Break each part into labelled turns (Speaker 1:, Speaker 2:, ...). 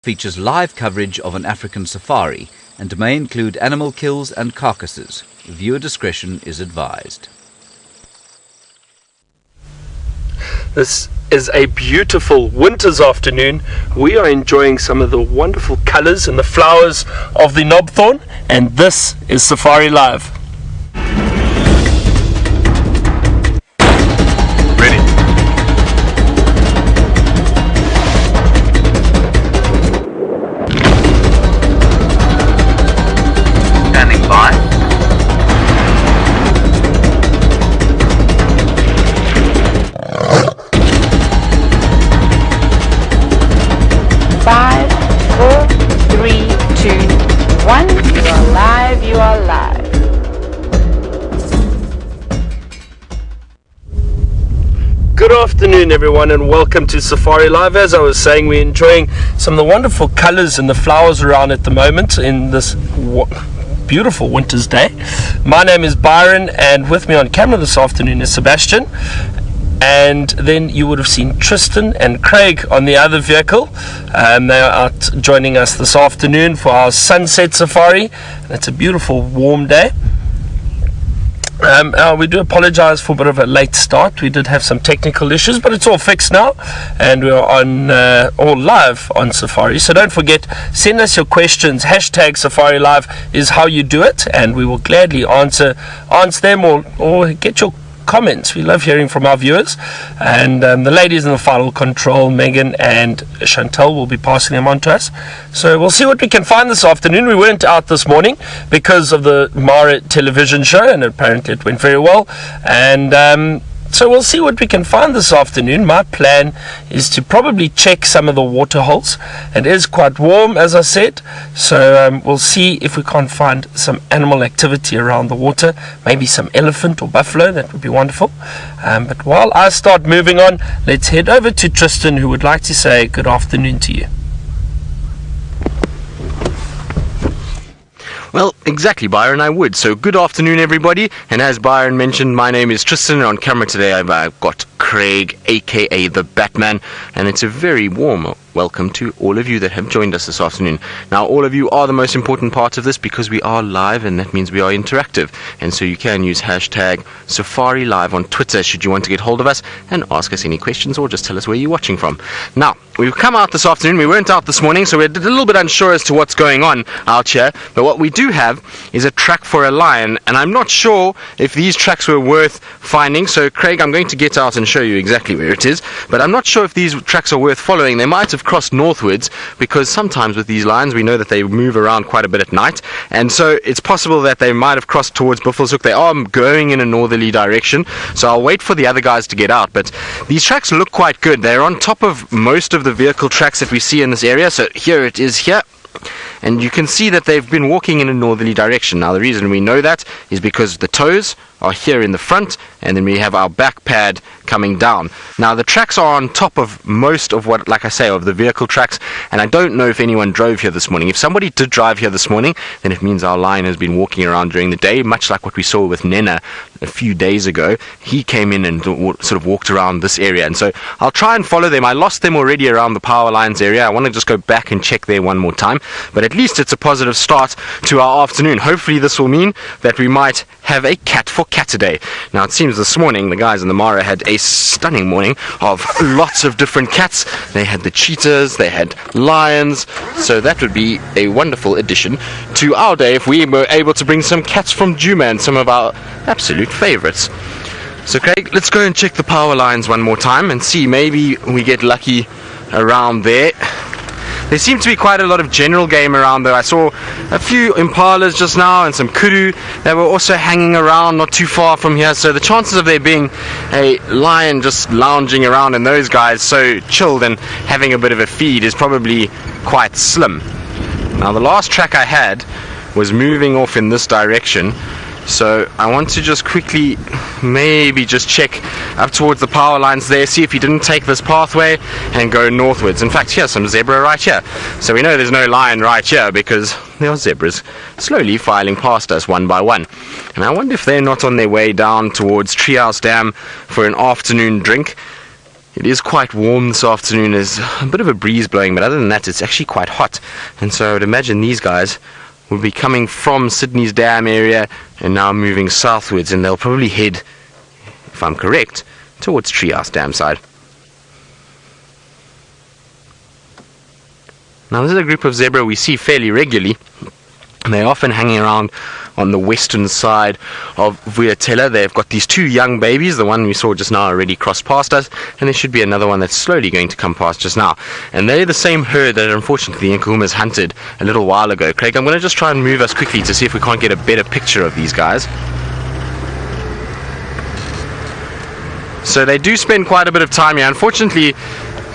Speaker 1: features live coverage of an African safari and may include animal kills and carcasses. Viewer discretion is advised.
Speaker 2: This is a beautiful winter's afternoon. We are enjoying some of the wonderful colours and the flowers of the knobthorn, and this is Safari Live. Ready.
Speaker 1: Standing by.
Speaker 3: Five, four, three, two, one. You are live. You are live.
Speaker 2: Good afternoon, everyone, and welcome to Safari Live. As I was saying, we're enjoying some of the wonderful colours and the flowers around at the moment in this beautiful winter's day. My name is Byron, and with me on camera this afternoon is Sebastian. And then you would have seen Tristan and Craig on the other vehicle. They are out joining us this afternoon for our sunset safari. And it's a beautiful warm day. We do apologize for a bit of a late start. We did have some technical issues, but it's all fixed now, and we're on all live on Safari. So don't forget, send us your questions. Hashtag Safari Live is how you do it, and we will gladly answer them or get your comments. We love hearing from our viewers, and the ladies in the final control, Megan and Chantal, will be passing them on to us. So we'll see what we can find this afternoon. We weren't out this morning because of the Mara television show, and apparently it went very well, and so we'll see what we can find this afternoon. My plan is to probably check some of the water holes. It is quite warm, as I said, so we'll see if we can't find some animal activity around the water, maybe some elephant or buffalo. That would be wonderful. But while I start moving on, let's head over to Tristan, who would like to say good afternoon to you.
Speaker 4: Well, exactly, Byron, I would. So good afternoon, everybody. And as Byron mentioned, my name is Tristan, and on camera today I've got Craig, aka the Batman, and it's a very warm welcome to all of you that have joined us this afternoon. Now, all of you are the most important part of this because we are live, and that means we are interactive. And so you can use hashtag Safari Live on Twitter should you want to get hold of us and ask us any questions or just tell us where you're watching from. Now, we've come out this afternoon. We weren't out this morning, so we're a little bit unsure as to what's going on out here. But what we do have is a track for a lion, and I'm not sure if these tracks were worth finding. So, Craig, I'm going to get out and show you exactly where it is, but I'm not sure if these tracks are worth following. They might have crossed northwards, because sometimes with these lions we know that they move around quite a bit at night, and so it's possible that they might have crossed towards Buffelshoek. They are going in a northerly direction, so I'll wait for the other guys to get out. But these tracks look quite good. They're on top of most of the vehicle tracks that we see in this area. So here it is here, and you can see that they've been walking in a northerly direction. Now, the reason we know that is because the toes are here in the front, and then we have our back pad coming down. Now, the tracks are on top of most of what, like I say, of the vehicle tracks, and I don't know if anyone drove here this morning. If somebody did drive here this morning, then it means our lion has been walking around during the day, much like what we saw with Nena a few days ago. He came in and sort of walked around this area, and so I'll try and follow them. I lost them already around the power lines area. I want to just go back and check there one more time, but at least it's a positive start to our afternoon. Hopefully this will mean that we might have a cat for Catterday. Now, it seems this morning the guys in the Mara had a stunning morning of lots of different cats. They had the cheetahs, they had lions, so that would be a wonderful addition to our day if we were able to bring some cats from Djuma and some of our absolute favorites. So, Craig, let's go and check the power lines one more time and see, maybe we get lucky around there. There seems to be quite a lot of general game around, though. I saw a few impalas just now and some kudu that were also hanging around not too far from here, so the chances of there being a lion just lounging around and those guys so chilled and having a bit of a feed is probably quite slim. Now, the last track I had was moving off in this direction, so I want to just quickly maybe just check up towards the power lines there, see if he didn't take this pathway and go northwards. In fact, here's some zebra right here, so we know there's no lion right here because there are zebras slowly filing past us one by one. And I wonder if they're not on their way down towards Treehouse Dam for an afternoon drink. It is quite warm this afternoon. There's a bit of a breeze blowing, but other than that, it's actually quite hot. And so I would imagine these guys will be coming from Sydney's Dam area and now moving southwards, and they'll probably head, if I'm correct, towards Treehouse Dam side. Now this is a group of zebra we see fairly regularly. They're often hanging around on the western side of Vuyatela. They've got these two young babies. The one we saw just now already crossed past us, and there should be another one that's slowly going to come past just now. And they're the same herd that unfortunately the Nkuhumas hunted a little while ago. Craig, I'm going to just try and move us quickly to see if we can't get a better picture of these guys. So they do spend quite a bit of time here. Unfortunately,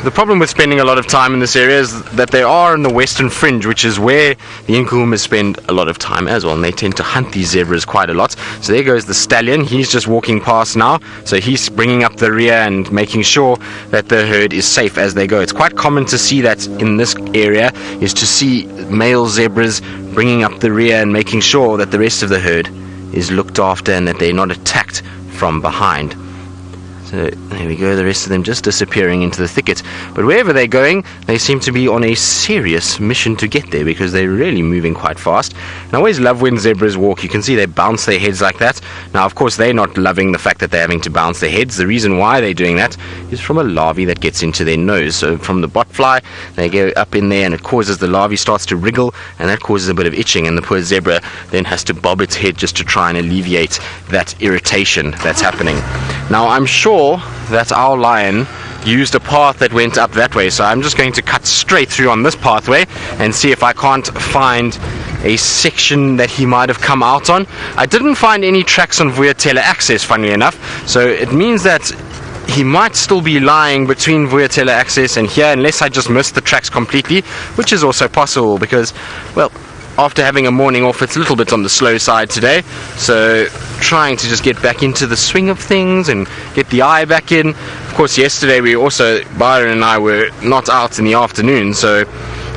Speaker 4: the problem with spending a lot of time in this area is that they are in the western fringe, which is where the Nkuhumas spend a lot of time as well, and they tend to hunt these zebras quite a lot. So there goes the stallion. He's just walking past now, so he's bringing up the rear and making sure that the herd is safe as they go. It's quite common to see that in this area, is to see male zebras bringing up the rear and making sure that the rest of the herd is looked after and that they're not attacked from behind. So there we go, the rest of them just disappearing into the thicket. But wherever they're going, they seem to be on a serious mission to get there, because they're really moving quite fast. And I always love when zebras walk. You can see they bounce their heads like that. Now, of course, they're not loving the fact that they're having to bounce their heads. The reason why they're doing that is from a larvae that gets into their nose. So from the botfly, they go up in there and it causes the larvae starts to wriggle, and that causes a bit of itching, and the poor zebra then has to bob its head just to try and alleviate that irritation that's happening. Now, I'm sure that our lion used a path that went up that way, so I'm just going to cut straight through on this pathway and see if I can't find a section that he might have come out on. I didn't find any tracks on Vuyatela access, funnily enough, so it means that he might still be lying between Vuyatela access and here, unless I just missed the tracks completely, which is also possible because, well, after having a morning off, it's a little bit on the slow side today, so trying to just get back into the swing of things and get the eye back in. Of course, yesterday Byron and I were not out in the afternoon, so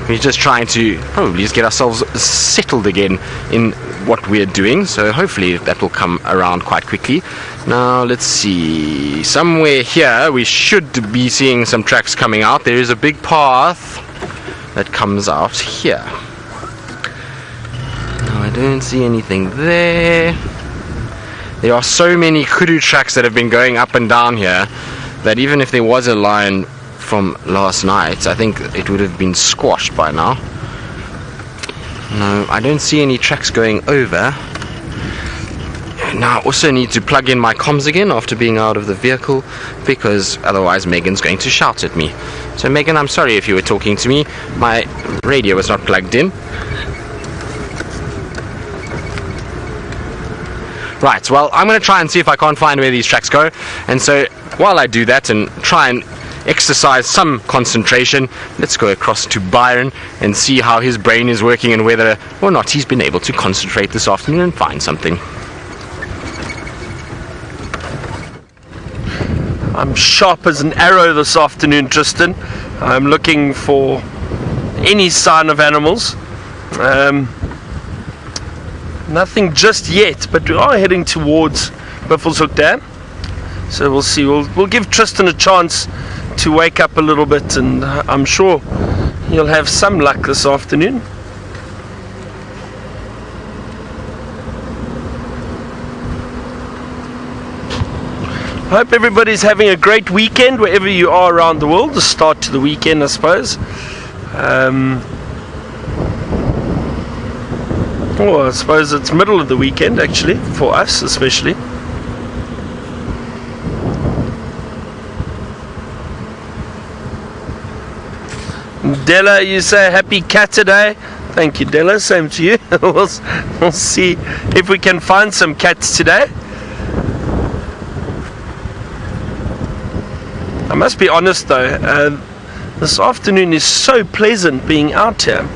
Speaker 4: we're just trying to probably just get ourselves settled again in what we're doing, so hopefully that will come around quite quickly. Now let's see, somewhere here we should be seeing some tracks coming out. There is a big path that comes out here. I don't see anything there. There are so many kudu tracks that have been going up and down here that even if there was a lion from last night, I think it would have been squashed by now. No, I don't see any tracks going over. Now I also need to plug in my comms again after being out of the vehicle, because otherwise Megan's going to shout at me. So Megan, I'm sorry if you were talking to me. My radio was not plugged in. Right, well, I'm going to try and see if I can't find where these tracks go. And so while I do that and try and exercise some concentration, let's go across to Byron and see how his brain is working and whether or not he's been able to concentrate this afternoon and find something.
Speaker 2: I'm sharp as an arrow this afternoon, Tristan. I'm looking for any sign of animals. Nothing just yet, but we are heading towards Buffelshoek Dam, so we'll see. We'll give Tristan a chance to wake up a little bit, and I'm sure he'll have some luck this afternoon. I hope everybody's having a great weekend wherever you are around the world. The start to the weekend, I suppose. I suppose it's middle of the weekend, actually, for us especially. Della, you say happy cat today. Thank you, Della. Same to you. We'll see if we can find some cats today. I must be honest though, this afternoon is so pleasant being out here.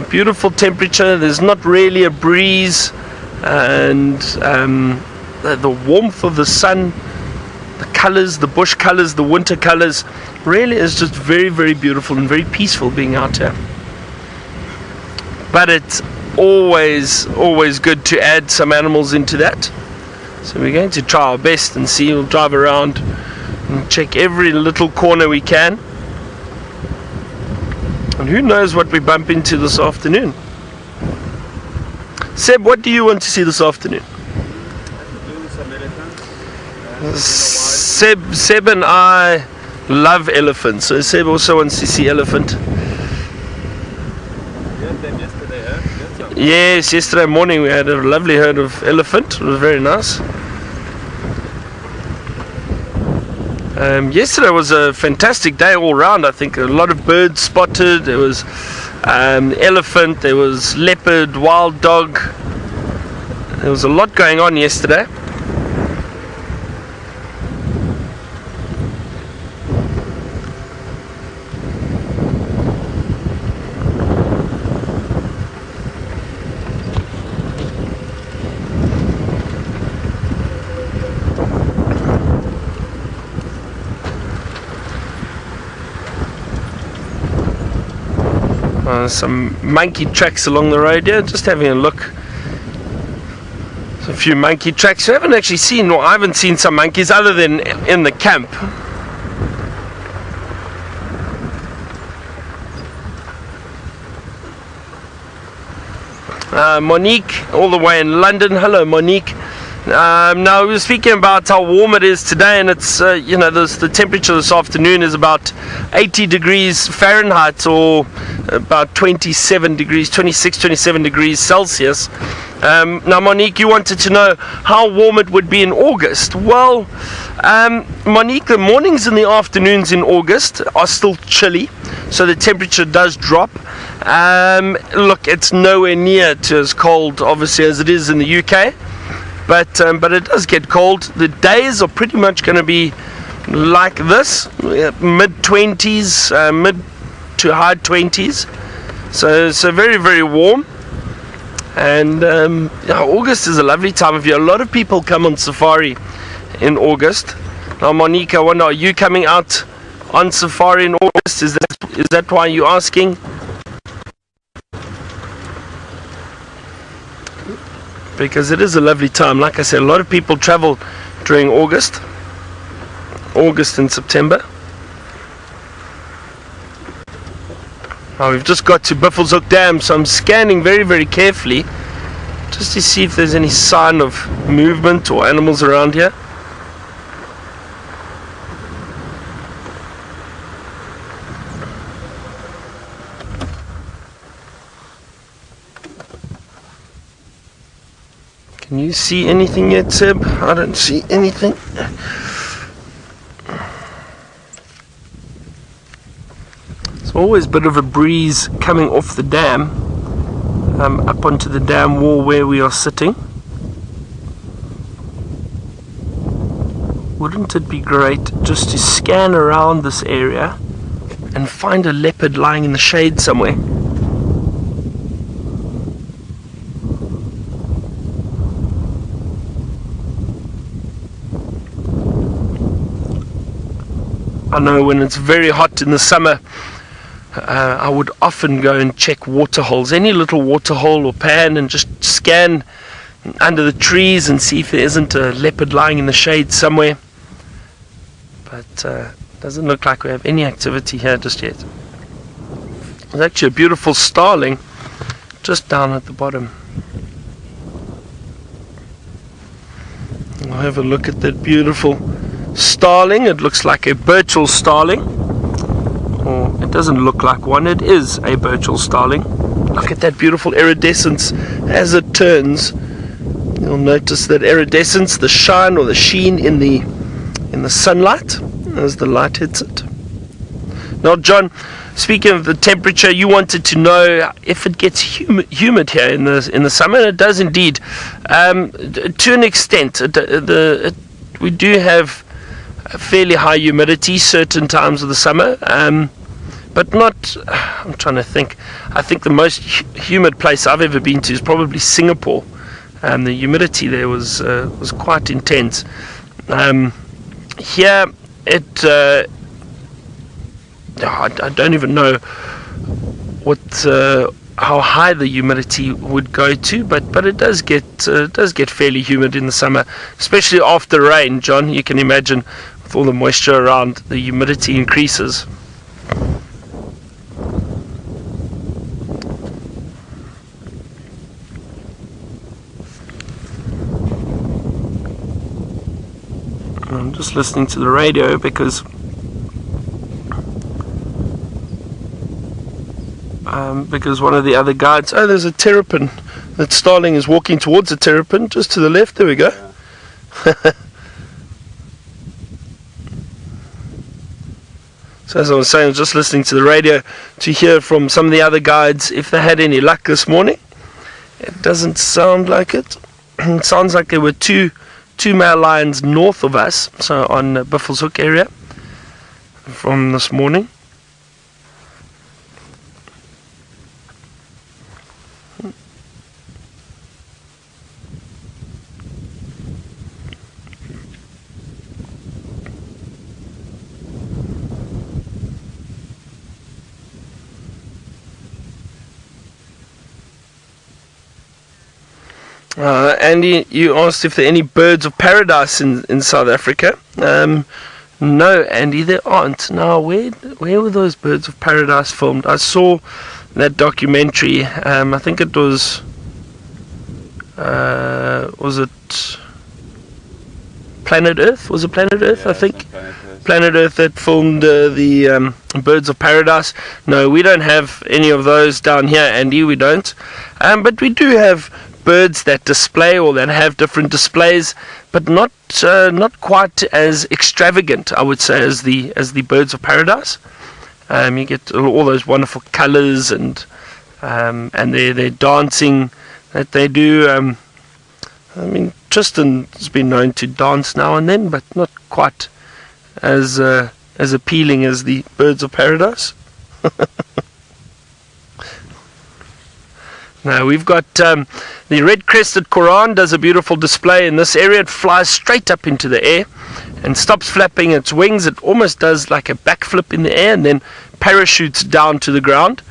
Speaker 2: Beautiful temperature, there's not really a breeze, and the warmth of the sun, the colours, the bush colours, the winter colours, really is just very, very beautiful and very peaceful being out here. But it's always good to add some animals into that. So we're going to try our best and see. We'll drive around and check every little corner we can. And who knows what we bump into this afternoon. Seb, what do you want to see this afternoon? Seb and I love elephants, so Seb also wants to see elephant. Yes, yesterday morning we had a lovely herd of elephant. It was very nice. Yesterday was a fantastic day all round. I think a lot of birds spotted. There was elephant, there was leopard, wild dog. There was a lot going on yesterday. Some monkey tracks along the road here, just having a look. There's a few monkey tracks. I haven't actually seen, or I haven't seen some monkeys other than in the camp. Monique, all the way in London. Hello, Monique. Now we were speaking about how warm it is today, and it's the temperature this afternoon is about 80 degrees Fahrenheit, or about 27 degrees Celsius. Now Monique, you wanted to know how warm it would be in August. Well, Monique, the mornings and the afternoons in August are still chilly, so the temperature does drop. Look, it's nowhere near to as cold obviously as it is in the UK. But it does get cold. The days are pretty much going to be like this, mid-20s, mid to high 20s. So very, very warm. And August is a lovely time of year. A lot of people come on safari in August. Now, Monica, I wonder, are you coming out on safari in August? Is that why you're asking? Because it is a lovely time. Like I said, a lot of people travel during August and September. Now we've just got to Buffelshoek Dam, so I'm scanning very, very carefully just to see if there's any sign of movement or animals around here. Can you see anything yet, Seb? I don't see anything. There's always a bit of a breeze coming off the dam, up onto the dam wall where we are sitting. Wouldn't it be great just to scan around this area and find a leopard lying in the shade somewhere? I know when it's very hot in the summer, I would often go and check water holes, any little water hole or pan, and just scan under the trees and see if there isn't a leopard lying in the shade somewhere. But doesn't look like we have any activity here just yet. There's actually a beautiful starling just down at the bottom. I'll have a look at that beautiful starling. It looks like a Burchell starling, or it doesn't look like one, it is a Burchell starling. Look at that beautiful iridescence as it turns. You'll notice that iridescence, the shine or the sheen in the sunlight as the light hits it. Now, John, speaking of the temperature, you wanted to know if it gets humid here in the summer, and it does indeed, to an extent. We do have a fairly high humidity certain times of the summer, but not. I'm trying to think. I think the most humid place I've ever been to is probably Singapore. The humidity there was quite intense. Here, I don't even know how high the humidity would go to, but it does get fairly humid in the summer, especially after rain. John, you can imagine, with with all the moisture around, the humidity increases. I'm just listening to the radio because one of the other guides, there's a terrapin. That Starling is walking towards the terrapin, just to the left. There we go. So as I was saying, I was just listening to the radio to hear from some of the other guides if they had any luck this morning. It doesn't sound like it. It sounds like there were two male lions north of us, so on Buffelshoek area from this morning. Andy, you asked if there are any birds of paradise in South Africa. No, Andy, there aren't. Now, where were those birds of paradise filmed? I saw that documentary. I think it was it Planet Earth? Was it Planet Earth? Yeah, I think Planet Earth that filmed the birds of paradise. No, we don't have any of those down here, Andy. We don't. But we do have birds that display or that have different displays, but not quite as extravagant, I would say, as the birds of paradise. You get all those wonderful colours and their dancing that they do. I mean, Tristan's been known to dance now and then, but not quite as appealing as the birds of paradise. Now we've got the red-crested Koran does a beautiful display in this area. It flies straight up into the air and stops flapping its wings. It almost does like a backflip in the air and then parachutes down to the ground.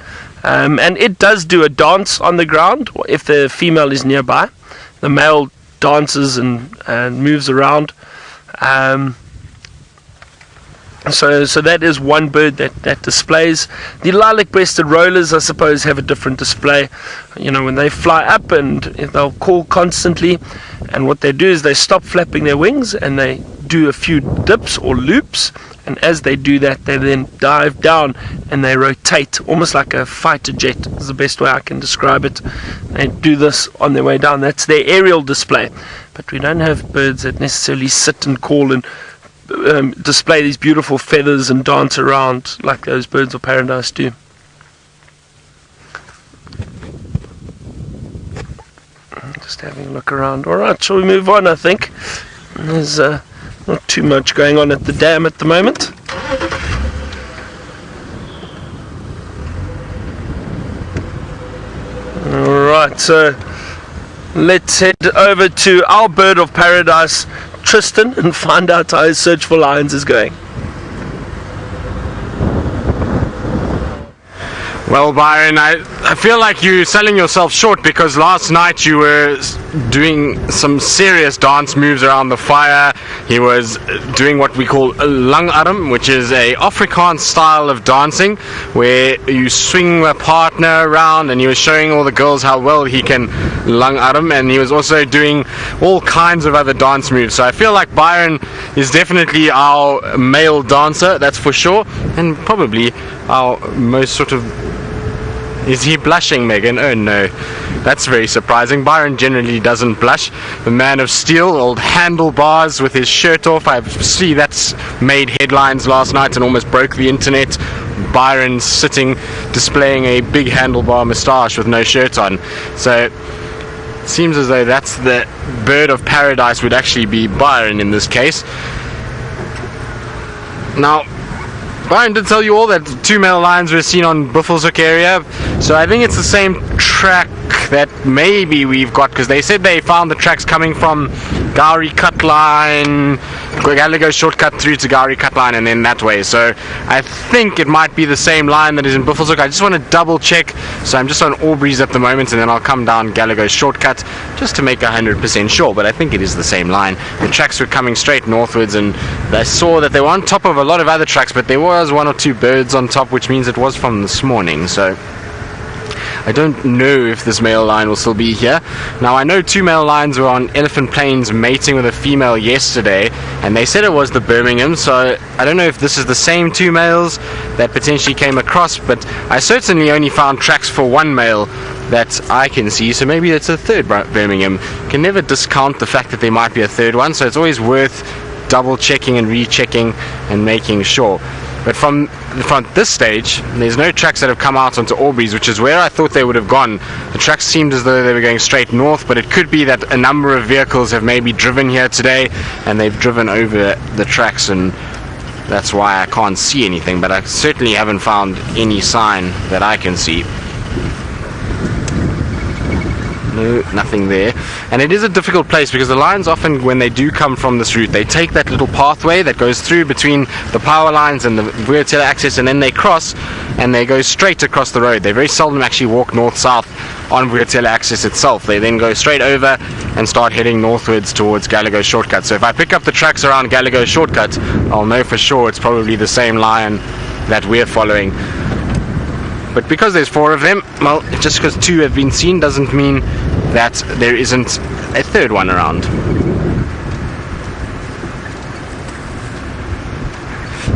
Speaker 2: And it does do a dance on the ground if the female is nearby. The male dances and moves around. So that is one bird that displays. The Lilac Breasted Rollers, I suppose, have a different display. You know, when they fly up and they'll call constantly, and what they do is they stop flapping their wings and they do a few dips or loops, and as they do that, they then dive down and they rotate, almost like a fighter jet is the best way I can describe it. They do this on their way down. That's their aerial display. But we don't have birds that necessarily sit and call and display these beautiful feathers and dance around like those birds of paradise do. Just having a look around. Alright, shall we move on? I think there's not too much going on at the dam at the moment. Alright, so let's head over to our bird of paradise, Tristan, and find out how his search for lions is going.
Speaker 4: Well, Byron, I feel like you're selling yourself short, because last night you were doing some serious dance moves around the fire. He was doing what we call a langarm, which is a Afrikaans style of dancing where you swing a partner around, and he was showing all the girls how well he can langarm, and he was also doing all kinds of other dance moves. So I feel like Byron is definitely our male dancer, that's for sure, and probably our most sort of... Is he blushing, Megan? Oh no, that's very surprising. Byron generally doesn't blush. The man of steel, old handlebars with his shirt off. I see that's made headlines last night and almost broke the internet. Byron sitting, displaying a big handlebar moustache with no shirt on. So it seems as though that's the bird of paradise would actually be Byron in this case. Now, Byron did tell you all that 2 male lions were seen on Buffelshoek area, so I think it's the same track that maybe we've got, because they said they found the tracks coming from Gowrie Cut Line, Gallagher shortcut through to Gowrie Cut Line, and then that way. So I think it might be the same line that is in Buffelshoek. I just want to double check. So I'm just on Aubrey's at the moment, and then I'll come down Gallagher shortcut just to make 100% sure, but I think it is the same line. The tracks were coming straight northwards, and I saw that they were on top of a lot of other tracks, but there was one or two birds on top, which means it was from this morning. So I don't know if this male lion will still be here. Now, I know 2 male lions were on Elephant Plains mating with a female yesterday, and they said it was the Birmingham, so I don't know if this is the same 2 males that potentially came across, but I certainly only found tracks for 1 male that I can see, so maybe it's a 3rd Birmingham. Can never discount the fact that there might be a 3rd one, so it's always worth double checking and rechecking and making sure. But from this stage, there's no tracks that have come out onto Aubrey's, which is where I thought they would have gone. The tracks seemed as though they were going straight north, but it could be that a number of vehicles have maybe driven here today, and they've driven over the tracks, and that's why I can't see anything. But I certainly haven't found any sign that I can see. No, nothing there. And it is a difficult place because the lions often, when they do come from this route, they take that little pathway that goes through between the power lines and the Burchell access, and then they cross and they go straight across the road. They very seldom actually walk north-south on Burchell access itself. They then go straight over and start heading northwards towards Gallagher shortcut. So if I pick up the tracks around Gallagher shortcut, I'll know for sure it's probably the same lion that we're following. But because there's 4 of them, well, just because 2 have been seen doesn't mean that there isn't a 3rd one around.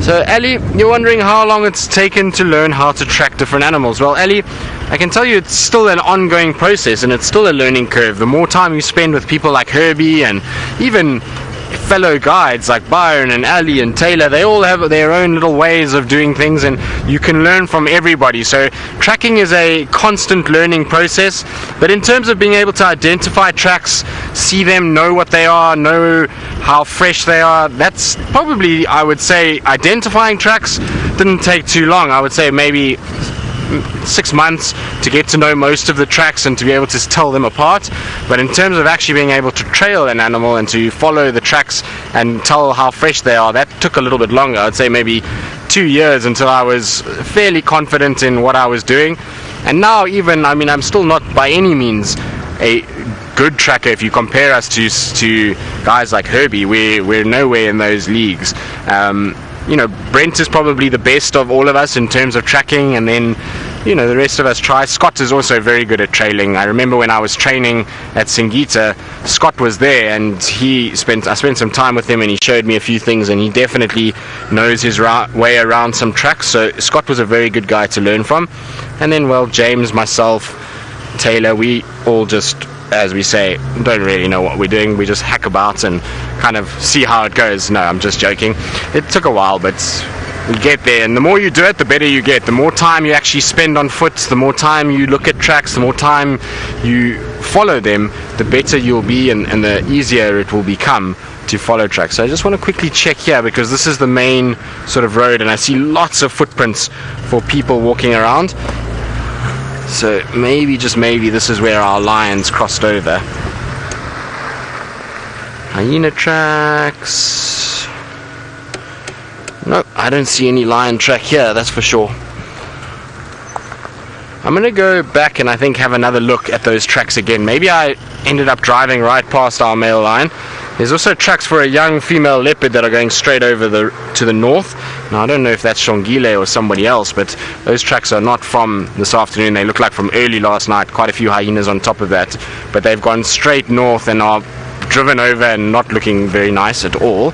Speaker 4: So, Ellie, you're wondering how long it's taken to learn how to track different animals. Well, Ellie, I can tell you it's still an ongoing process, and it's still a learning curve. The more time you spend with people like Herbie and even fellow guides like Byron and Ali and Taylor, they all have their own little ways of doing things, and you can learn from everybody. So tracking is a constant learning process, but in terms of being able to identify tracks, see them, know what they are, know how fresh they are, that's probably, I would say, identifying tracks didn't take too long. I would say maybe 6 months to get to know most of the tracks and to be able to tell them apart. But in terms of actually being able to trail an animal and to follow the tracks and tell how fresh they are, that took a little bit longer. I'd say maybe 2 years until I was fairly confident in what I was doing. And now even, I mean, I'm still not by any means a good tracker if you compare us to guys like Herbie. We're nowhere in those leagues. You know, Brent is probably the best of all of us in terms of tracking, and then, you know, the rest of us try. Scott is also very good at trailing. I remember when I was training at Singita, Scott was there, and I spent some time with him, and he showed me a few things, and he definitely knows his way around some tracks. So Scott was a very good guy to learn from. And then, well, James, myself, Taylor, we all just, as we say, don't really know what we're doing. We just hack about and kind of see how it goes. No, I'm just joking. It took a while, but we get there, and the more you do it, the better you get. The more time you actually spend on foot, the more time you look at tracks, the more time you follow them, the better you'll be, and the easier it will become to follow tracks. So I just want to quickly check here, because this is the main sort of road, and I see lots of footprints for people walking around. So maybe, just maybe, this is where our lions crossed over. Hyena tracks. Nope, I don't see any lion track here, that's for sure. I'm going to go back and I think have another look at those tracks again. Maybe I ended up driving right past our male lion. There's also tracks for a young female leopard that are going straight over to the north. Now, I don't know if that's Shongile or somebody else, but those tracks are not from this afternoon. They look like from early last night. Quite a few hyenas on top of that. But they've gone straight north and are driven over and not looking very nice at all.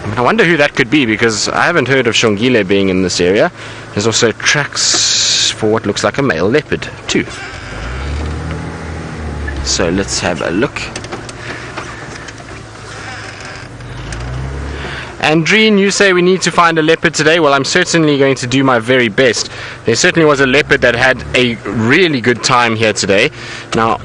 Speaker 4: I wonder who that could be, because I haven't heard of Shongile being in this area. There's also tracks for what looks like a male leopard too. So let's have a look. Andreen, you say we need to find a leopard today. Well, I'm certainly going to do my very best. There certainly was a leopard that had a really good time here today. Now,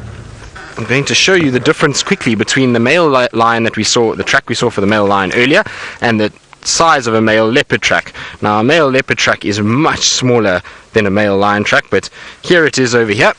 Speaker 4: I'm going to show you the difference quickly between the male lion that we saw, the track we saw for the male lion earlier, and the size of a male leopard track. Now, a male leopard track is much smaller than a male lion track, but here it is over here.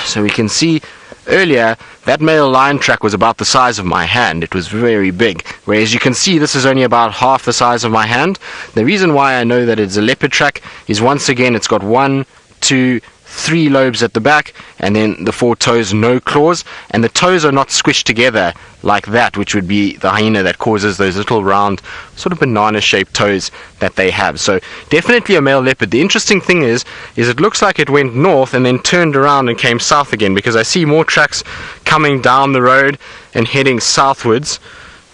Speaker 4: So we can see earlier that male lion track was about the size of my hand. It was very big, whereas you can see this is only about half the size of my hand. The reason why I know that it's a leopard track is, once again, it's got 1, 2, 3 lobes at the back, and then the 4 toes, no claws, and the toes are not squished together like that, which would be the hyena that causes those little round sort of banana shaped toes that they have. So definitely a male leopard. The interesting thing is it looks like it went north and then turned around and came south again, because I see more tracks coming down the road and heading southwards.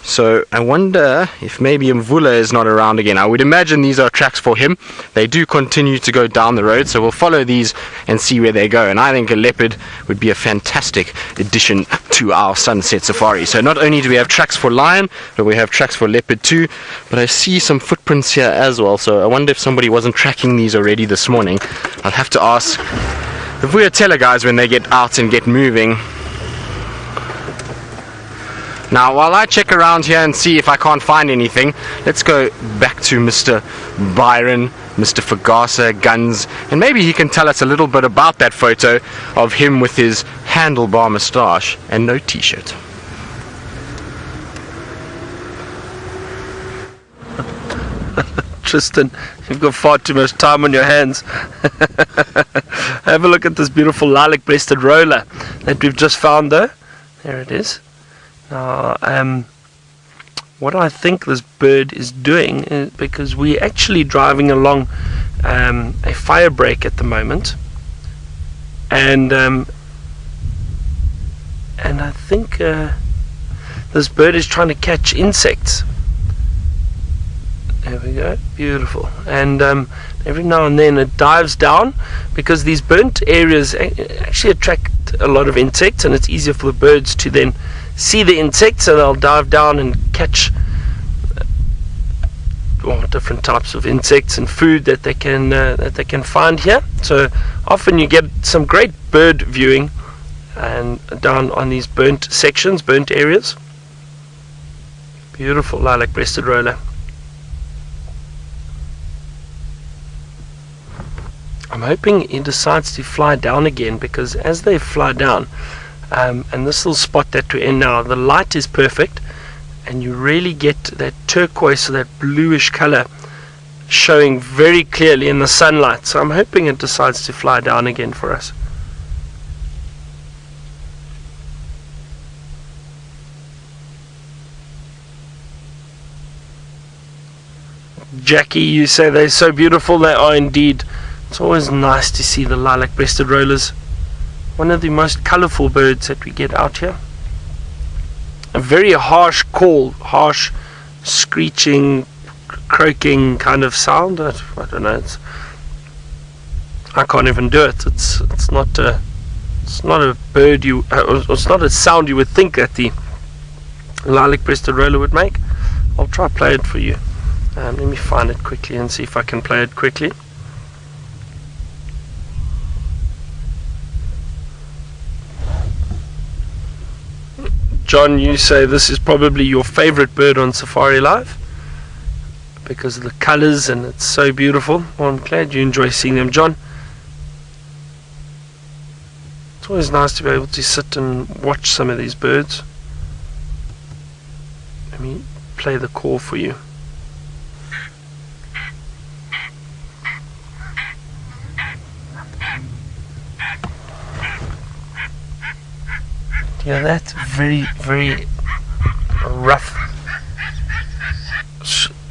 Speaker 4: So I wonder if maybe Mvula is not around again. I would imagine these are tracks for him. They do continue to go down the road, so we'll follow these and see where they go. And I think a leopard would be a fantastic addition to our sunset safari. So not only do we have tracks for lion, but we have tracks for leopard too. But I see some footprints here as well, so I wonder if somebody wasn't tracking these already this morning. I'll have to ask the Vuyatela guys when they get out and get moving. Now, while I check around here and see if I can't find anything, let's go back to Mr. Byron, Mr. Fagasa, Guns, and maybe he can tell us a little bit about that photo of him with his handlebar moustache and no t-shirt.
Speaker 2: Tristan, you've got far too much time on your hands. Have a look at this beautiful Lilac Breasted Roller that we've just found though. There it is. Now, what I think this bird is doing is, because we're actually driving along a fire break at the moment, and I think this bird is trying to catch insects. There we go, beautiful. And every now and then it dives down, because these burnt areas actually attract a lot of insects, and it's easier for the birds to then see the insects, so they'll dive down and catch different types of insects and food that they can find here. So often you get some great bird viewing and down on these burnt sections, burnt areas. Beautiful Lilac Breasted Roller. I'm hoping he decides to fly down again, because as they fly down, and this little spot that we're in now, the light is perfect, and you really get that turquoise or that bluish color showing very clearly in the sunlight. So I'm hoping it decides to fly down again for us. Jackie, you say they're so beautiful. They are indeed. It's always nice to see the Lilac Breasted Rollers. One of the most colourful birds that we get out here. A very harsh call, harsh, screeching, croaking kind of sound. I don't know. I can't even do it. It's not a bird you. It's not a sound you would think that the Lilac Breasted Roller would make. I'll try play it for you. Let me find it quickly and see if I can play it quickly. John, you say this is probably your favorite bird on Safari Live because of the colors and it's so beautiful. Well, I'm glad you enjoy seeing them, John. It's always nice to be able to sit and watch some of these birds. Let me play the call for you. Yeah, that's very, very rough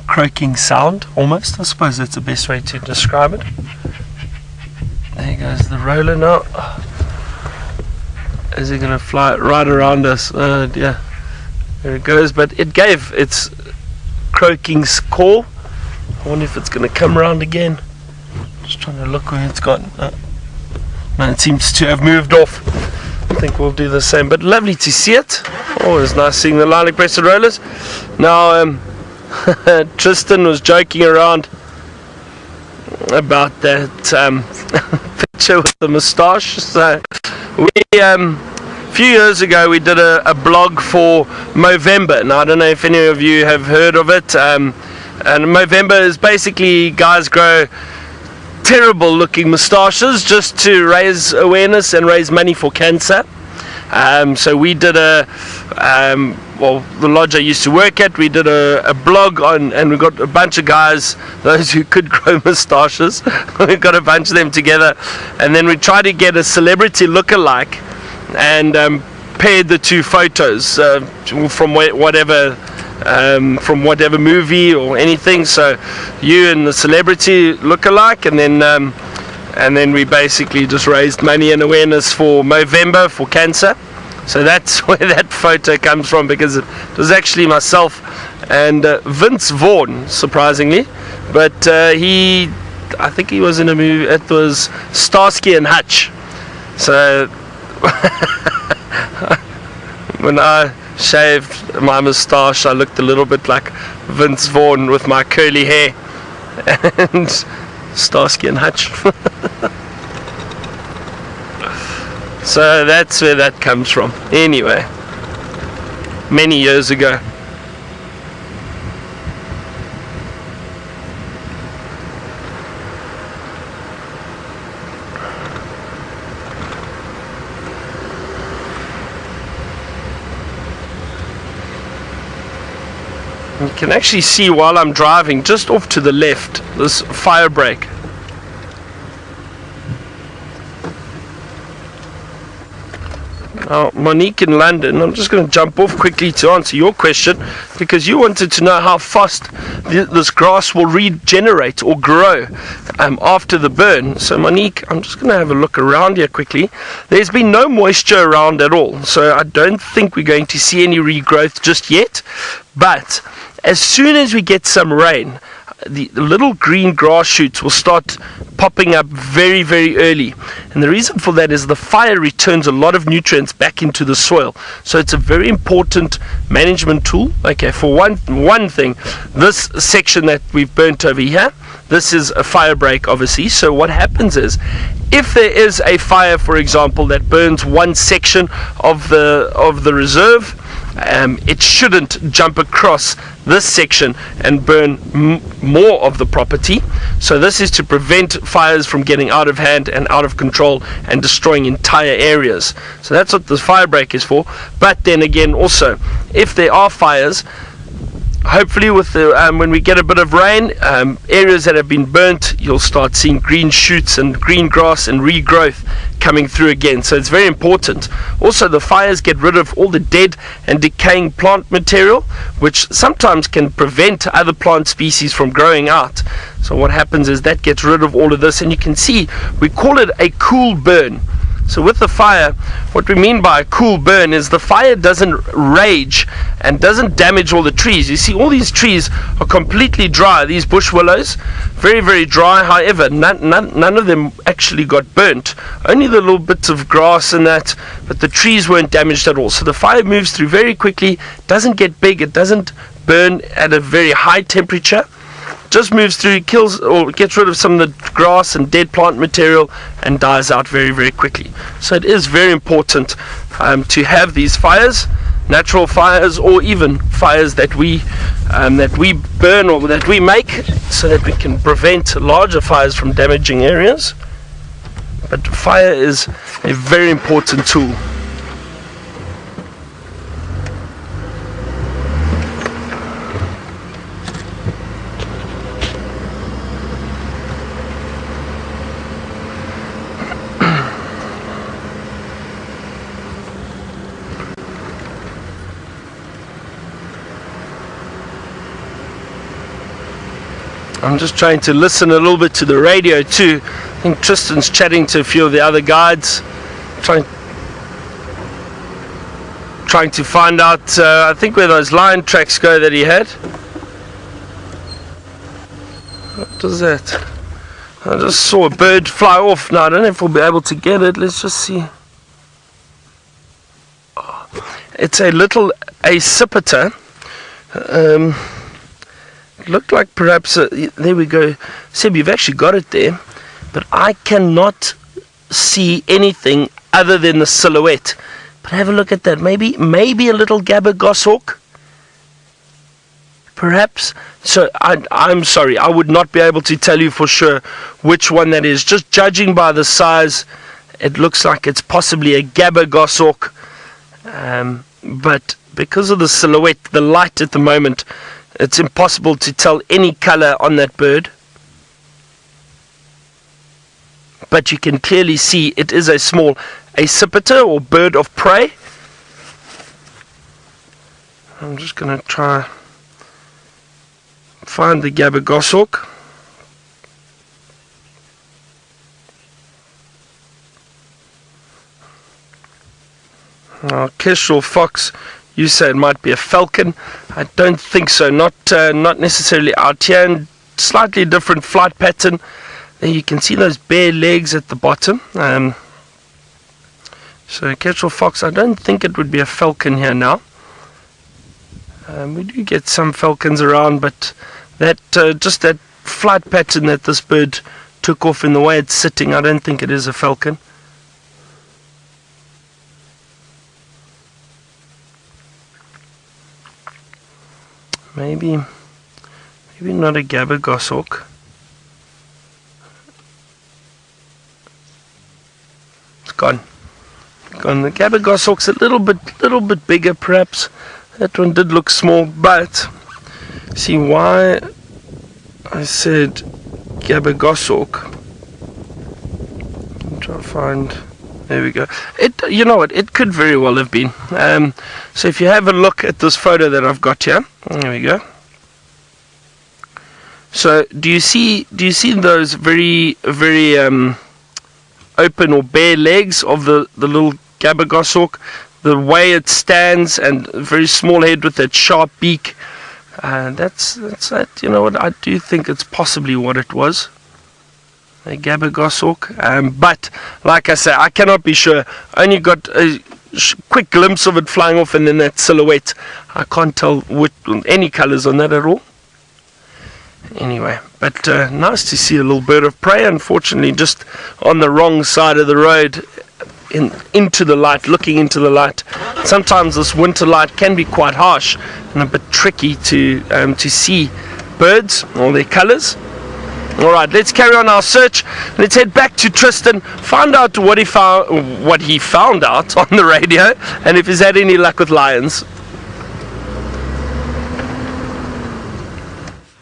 Speaker 2: croaking sound, almost. I suppose that's the best way to describe it. There goes the roller now. Is he going to fly right around us? Oh dear. There it goes, but it gave its croaking call. I wonder if it's going to come around again. Just trying to look where it's gone. No, it seems to have moved off. I think we'll do the same, but lovely to see it. Always nice seeing the Lilac Breasted Rollers. Now, Tristan was joking around about that picture with the moustache. So we, a few years ago, we did a blog for Movember. Now, I don't know if any of you have heard of it. And Movember is basically guys grow terrible looking moustaches just to raise awareness and raise money for cancer. So we did the lodge I used to work at, we did a blog on, and we got a bunch of guys, those who could grow moustaches. We got a bunch of them together, and then we tried to get a celebrity look-alike and paired the two photos from whatever movie or anything. So you and the celebrity look-alike, and then we basically just raised money and awareness for Movember for cancer. So that's where that photo comes from, because it was actually myself and Vince Vaughn, surprisingly. But I think he was in a movie, it was Starsky and Hutch. So when I shaved my moustache, I looked a little bit like Vince Vaughn with my curly hair and Starsky and Hutch. So that's where that comes from. Anyway, many years ago. You can actually see while I'm driving, just off to the left, this fire break. Now, Monique in London, I'm just going to jump off quickly to answer your question, because you wanted to know how fast this grass will regenerate or grow after the burn. So Monique, I'm just going to have a look around here quickly. There's been no moisture around at all, so I don't think we're going to see any regrowth just yet. But as soon as we get some rain, the little green grass shoots will start popping up very, very early. And the reason for that is the fire returns a lot of nutrients back into the soil. So it's a very important management tool. Okay, for one thing, this section that we've burnt over here, this is a fire break, obviously. So what happens is, if there is a fire, for example, that burns one section of the reserve, it shouldn't jump across this section and burn more of the property. So this is to prevent fires from getting out of hand and out of control and destroying entire areas. So that's what the fire break is for. But then again, also, if there are fires, hopefully with the when we get a bit of rain, areas that have been burnt, you'll start seeing green shoots and green grass and regrowth coming through again. So it's very important. Also, the fires get rid of all the dead and decaying plant material, which sometimes can prevent other plant species from growing out. So what happens is that gets rid of all of this, and you can see we call it a cool burn. So with the fire, what we mean by a cool burn is the fire doesn't rage and doesn't damage all the trees. You see, all these trees are completely dry, these bush willows, very, very dry. However, none of them actually got burnt, only the little bits of grass and that, but the trees weren't damaged at all. So the fire moves through very quickly, doesn't get big, it doesn't burn at a very high temperature, just moves through, kills or gets rid of some of the grass and dead plant material, and dies out very, very quickly. So it is very important to have these fires, natural fires, or even fires that we burn or that we make, so that we can prevent larger fires from damaging areas. But fire is a very important tool. I'm just trying to listen a little bit to the radio too. I think Tristan's chatting to a few of the other guides, trying to find out, I think, where those line tracks go that he had. What is that? I just saw a bird fly off. Now I don't know if we'll be able to get it. Let's just see. It's a little accipiter. Looked like perhaps there we go. Seb, you've actually got it there, but I cannot see anything other than the silhouette. But have a look at that. Maybe a little gabber goshawk. perhaps. So I'm sorry, I would not be able to tell you for sure which one that is. Just judging by the size, it looks like it's possibly a Gabba Goshawk. But because of the silhouette, the light at the moment, it's impossible to tell any color on that bird. But you can clearly see it is a small accipiter or bird of prey. I'm just going to try find the Gabba Goshawk. Now, Kestrel Fox, you say it might be a falcon. I don't think so. Not necessarily out here, and slightly different flight pattern. There you can see those bare legs at the bottom. So Kestrel Fox, I don't think it would be a falcon here now. We do get some falcons around, but that just that flight pattern that this bird took off in the way it's sitting, I don't think it is a falcon. Maybe not a Gabba Goshawk. It's gone. The Gabba Goshawk's a little bit bigger, perhaps. That one did look small, but see why I said Gabba Goshawk. I'm trying to find. There we go. You know what? It could very well have been. So if you have a look at this photo that I've got here, there we go. So do you see those very open or bare legs of the little Gabba Goshawk? The way it stands, and a very small head with that sharp beak. That's that. You know what? I do think it's possibly what it was. A Gabba Goshawk, but like I say, I cannot be sure. Only got a quick glimpse of it flying off, and then that silhouette. I can't tell any colours on that at all. Anyway, but nice to see a little bird of prey. Unfortunately, just on the wrong side of the road, into the light, looking into the light. Sometimes this winter light can be quite harsh and a bit tricky to see birds or their colours. Alright, let's carry on our search. Let's head back to Tristan, find out what he found out on the radio, and if he's had any luck with lions.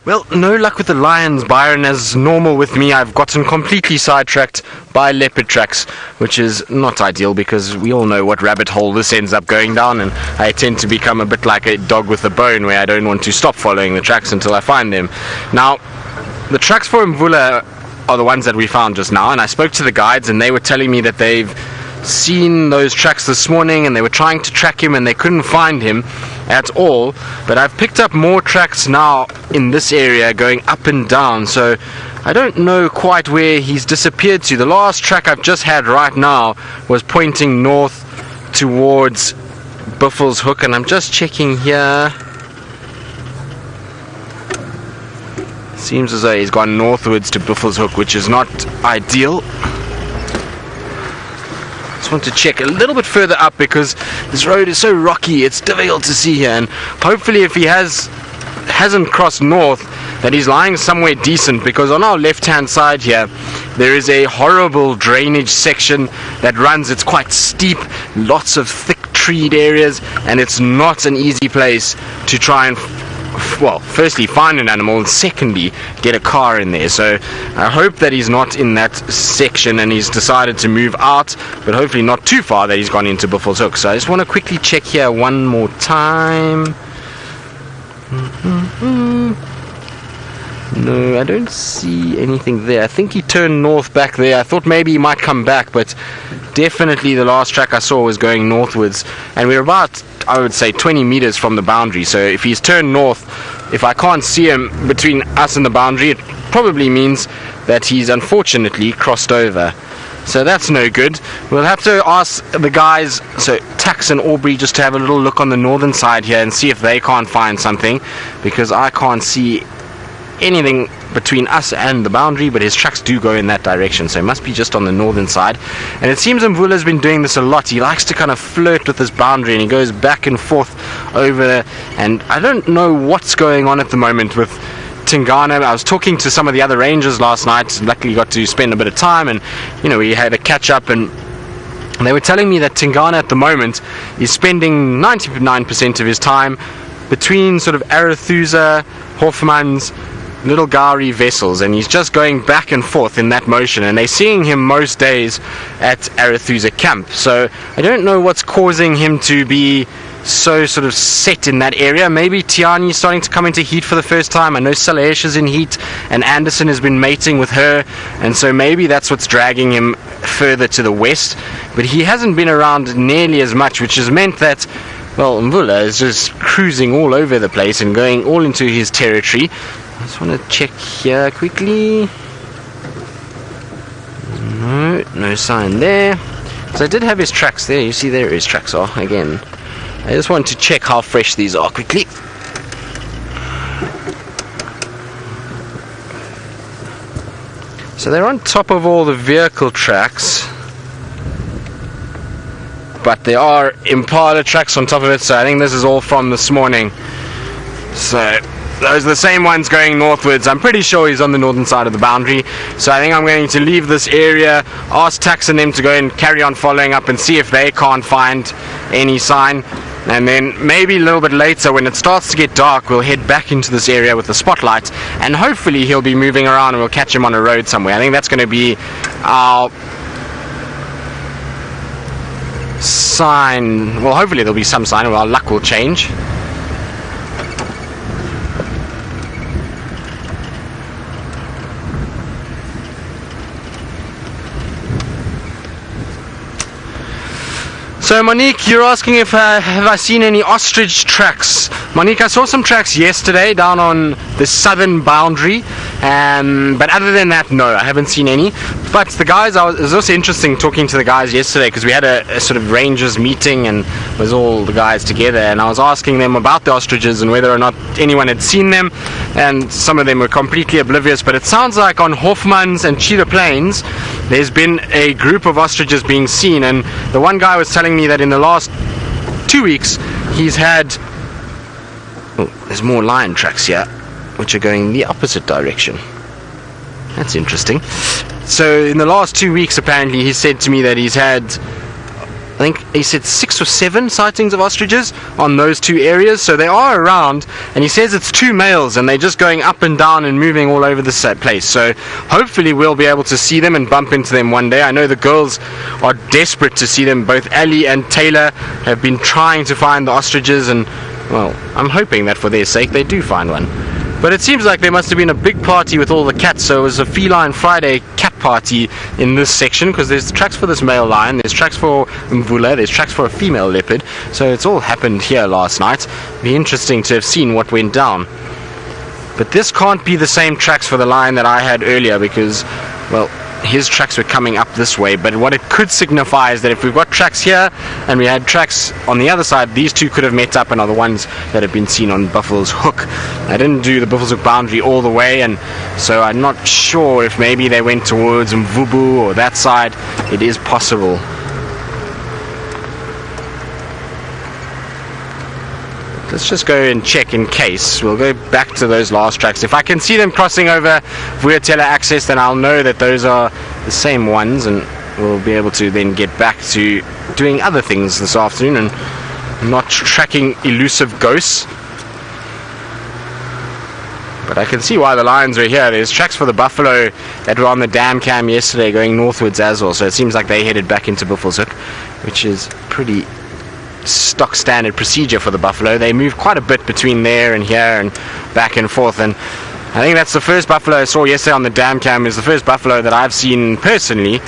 Speaker 4: Well, no luck with the lions, Byron. As normal with me, I've gotten completely sidetracked by leopard tracks, which is not ideal because we all know what rabbit hole this ends up going down, and I tend to become a bit like a dog with a bone where I don't want to stop following the tracks until I find them. Now, the tracks for Mvula are the ones that we found just now, and I spoke to the guides and they were telling me that they've seen those tracks this morning and they were trying to track him and they couldn't find him at all. But I've picked up more tracks now in this area going up and down, so I don't know quite where he's disappeared to. The last track I've just had right now was pointing north towards Buffalo's Hook, and I'm just checking here. Seems as though he's gone northwards to Buffalo's Hook, which is not ideal. Just want to check a little bit further up because this road is so rocky, it's difficult to see here, and hopefully if he hasn't crossed north, that he's lying somewhere decent, because on our left hand side here there is a horrible drainage section that runs. It's quite steep, lots of thick treed areas, and it's not an easy place to try and firstly find an animal, and secondly get a car in there. So I hope that he's not in that section and he's decided to move out, but hopefully not too far that he's gone into Buffalo's Hook. So I just want to quickly check here one more time. No, I don't see anything there. I think he turned north back there. I thought maybe he might come back, but definitely the last track I saw was going northwards, and we're about, I would say, 20 meters from the boundary. So if he's turned north, if I can't see him between us and the boundary, it probably means that he's unfortunately crossed over. So that's no good. We'll have to ask the guys, so Tax and Aubrey, just to have a little look on the northern side here and see if they can't find something, because I can't see anything between us and the boundary, but his tracks do go in that direction, so it must be just on the northern side. And it seems Mvula's been doing this a lot. He likes to kind of flirt with this boundary, and he goes back and forth over there, and I don't know what's going on at the moment with Tingana. I was talking to some of the other rangers last night, luckily got to spend a bit of time, and we had a catch up, and they were telling me that Tingana at the moment is spending 99% of his time between sort of Arethusa, Hoffman's, Little Gowrie vessels, and he's just going back and forth in that motion, and they're seeing him most days at Arethusa camp. So I don't know what's causing him to be so sort of set in that area. Maybe Tiani's starting to come into heat for the first time. I know Salaesh is in heat, and Anderson has been mating with her, and so maybe that's what's dragging him further to the west. But he hasn't been around nearly as much, which has meant that, well, Mvula is just cruising all over the place and going all into his territory. I just want to check here quickly. No sign there. So I did have his tracks there. You see there his tracks are again. I just want to check how fresh these are quickly. So they're on top of all the vehicle tracks, but there are Impala tracks on top of it, so I think this is all from this morning. So those are the same ones going northwards. I'm pretty sure he's on the northern side of the boundary, so I think I'm going to leave this area, ask Tax and them to go and carry on following up and see if they can't find any sign, and then maybe a little bit later when it starts to get dark we'll head back into this area with the spotlight, and hopefully he'll be moving around and we'll catch him on a road somewhere. I think that's going to be our sign. Well, hopefully there'll be some sign or our luck will change. So Monique, you're asking if have I seen any ostrich tracks. Monique, I saw some tracks yesterday down on the southern boundary, but other than that, no, I haven't seen any. But the guys, it was also interesting talking to the guys yesterday, because we had a sort of rangers meeting and it was all the guys together, and I was asking them about the ostriches and whether or not anyone had seen them, and some of them were completely oblivious. But it sounds like on Hoffman's and Cheetah Plains there's been a group of ostriches being seen, and the one guy was telling me that in the last 2 weeks he's had, there's more lion tracks here which are going the opposite direction. That's interesting. So in the last 2 weeks apparently he said to me that he's had, I think he said 6 or 7 sightings of ostriches on those two areas. So they are around, and he says it's 2 males and they're just going up and down and moving all over this place. So hopefully we'll be able to see them and bump into them one day. I know the girls are desperate to see them. Both Ellie and Taylor have been trying to find the ostriches, and well, I'm hoping that for their sake they do find one. But it seems like there must have been a big party with all the cats, so it was a Feline Friday cat party in this section, because there's tracks for this male lion, there's tracks for Mvula, there's tracks for a female leopard, so it's all happened here last night. It'd be interesting to have seen what went down. But this can't be the same tracks for the lion that I had earlier, because, well, his tracks were coming up this way. But what it could signify is that if we've got tracks here and we had tracks on the other side, these two could have met up and are the ones that have been seen on Buffalo's Hook. I didn't do the Buffalo's Hook boundary all the way, and so I'm not sure if maybe they went towards Mvubu or that side. It is possible. Let's just go and check in case. We'll go back to those last tracks. If I can see them crossing over Vuatela access, then I'll know that those are the same ones, and we'll be able to then get back to doing other things this afternoon and not tracking elusive ghosts. But I can see why the lions are here. There's tracks for the buffalo that were on the dam cam yesterday going northwards as well, so it seems like they headed back into Buffalo's Hook, which is pretty stock standard procedure for the buffalo. They move quite a bit between there and here and back and forth, and I think that's the first buffalo I saw yesterday on the dam cam. Is the first buffalo that I've seen personally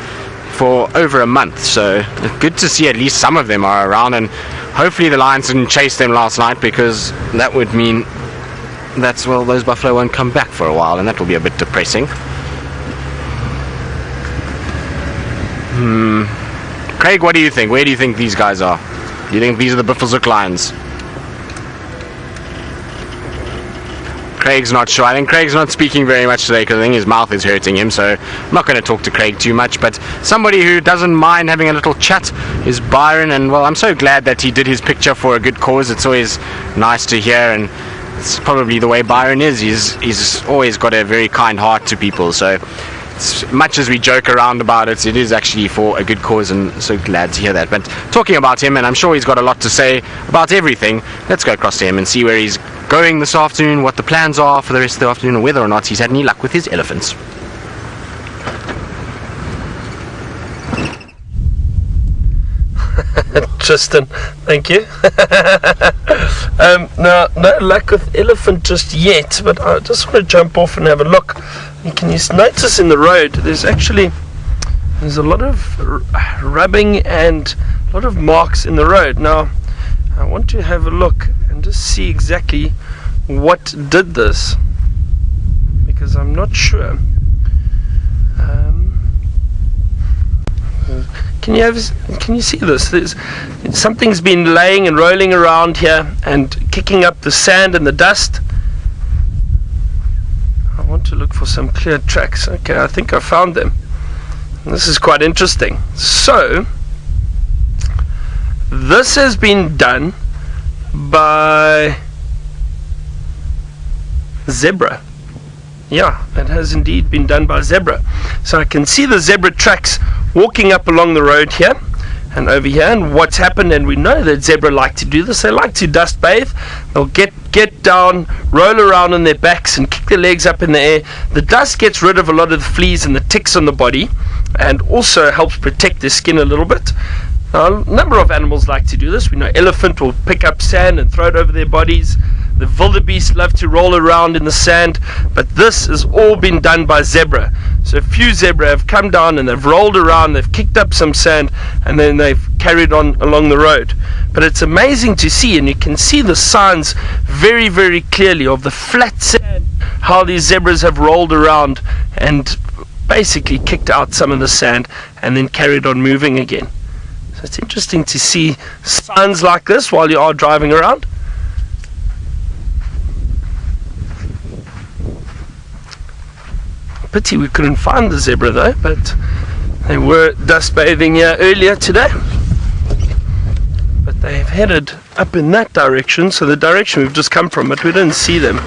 Speaker 4: for over a month, so good to see at least some of them are around, and hopefully the lions didn't chase them last night, because that would mean that's, well, those buffalo won't come back for a while, and that will be a bit depressing. Craig, what do you think? Where do you think these guys are? Do you think these are the Buffalo's Hook lions? Craig's not sure. I think Craig's not speaking very much today because I think his mouth is hurting him, so I'm not going to talk to Craig too much. But somebody who doesn't mind having a little chat is Byron, and well, I'm so glad that he did his picture for a good cause. It's always nice to hear, and it's probably the way Byron is. He's always got a very kind heart to people, so as much as we joke around about it, it is actually for a good cause, and so glad to hear that. But talking about him, and I'm sure he's got a lot to say about everything, let's go across to him and see where he's going this afternoon, what the plans are for the rest of the afternoon, and whether or not he's had any luck with his elephants.
Speaker 2: Tristan, thank you. No luck with elephant just yet, but I just want to jump off and have a look. Can you notice in the road there's a lot of rubbing and a lot of marks in the road. Now I want to have a look and just see exactly what did this, because I'm not sure. Can you see this? Something's been laying and rolling around here and kicking up the sand and the dust. I want to look for some clear tracks. Okay, I think I found them. This is quite interesting. So this has been done by zebra. Yeah, it has indeed been done by zebra. So I can see the zebra tracks walking up along the road here and over here, and what's happened, and we know that zebra like to do this, they like to dust bathe. They'll get down, roll around on their backs and kick their legs up in the air. The dust gets rid of a lot of the fleas and the ticks on the body, and also helps protect their skin a little bit. Now, a number of animals like to do this. We know elephant will pick up sand and throw it over their bodies. The wildebeest love to roll around in the sand, but this has all been done by zebra. So a few zebra have come down and they've rolled around, they've kicked up some sand, and then they've carried on along the road. But it's amazing to see, and you can see the signs very, very clearly of the flat sand, how these zebras have rolled around and basically kicked out some of the sand and then carried on moving again. So it's interesting to see signs like this while you are driving around. Pity we couldn't find the zebra though, but they were dust bathing here earlier today. But they've headed up in that direction, so the direction we've just come from, but we didn't see them.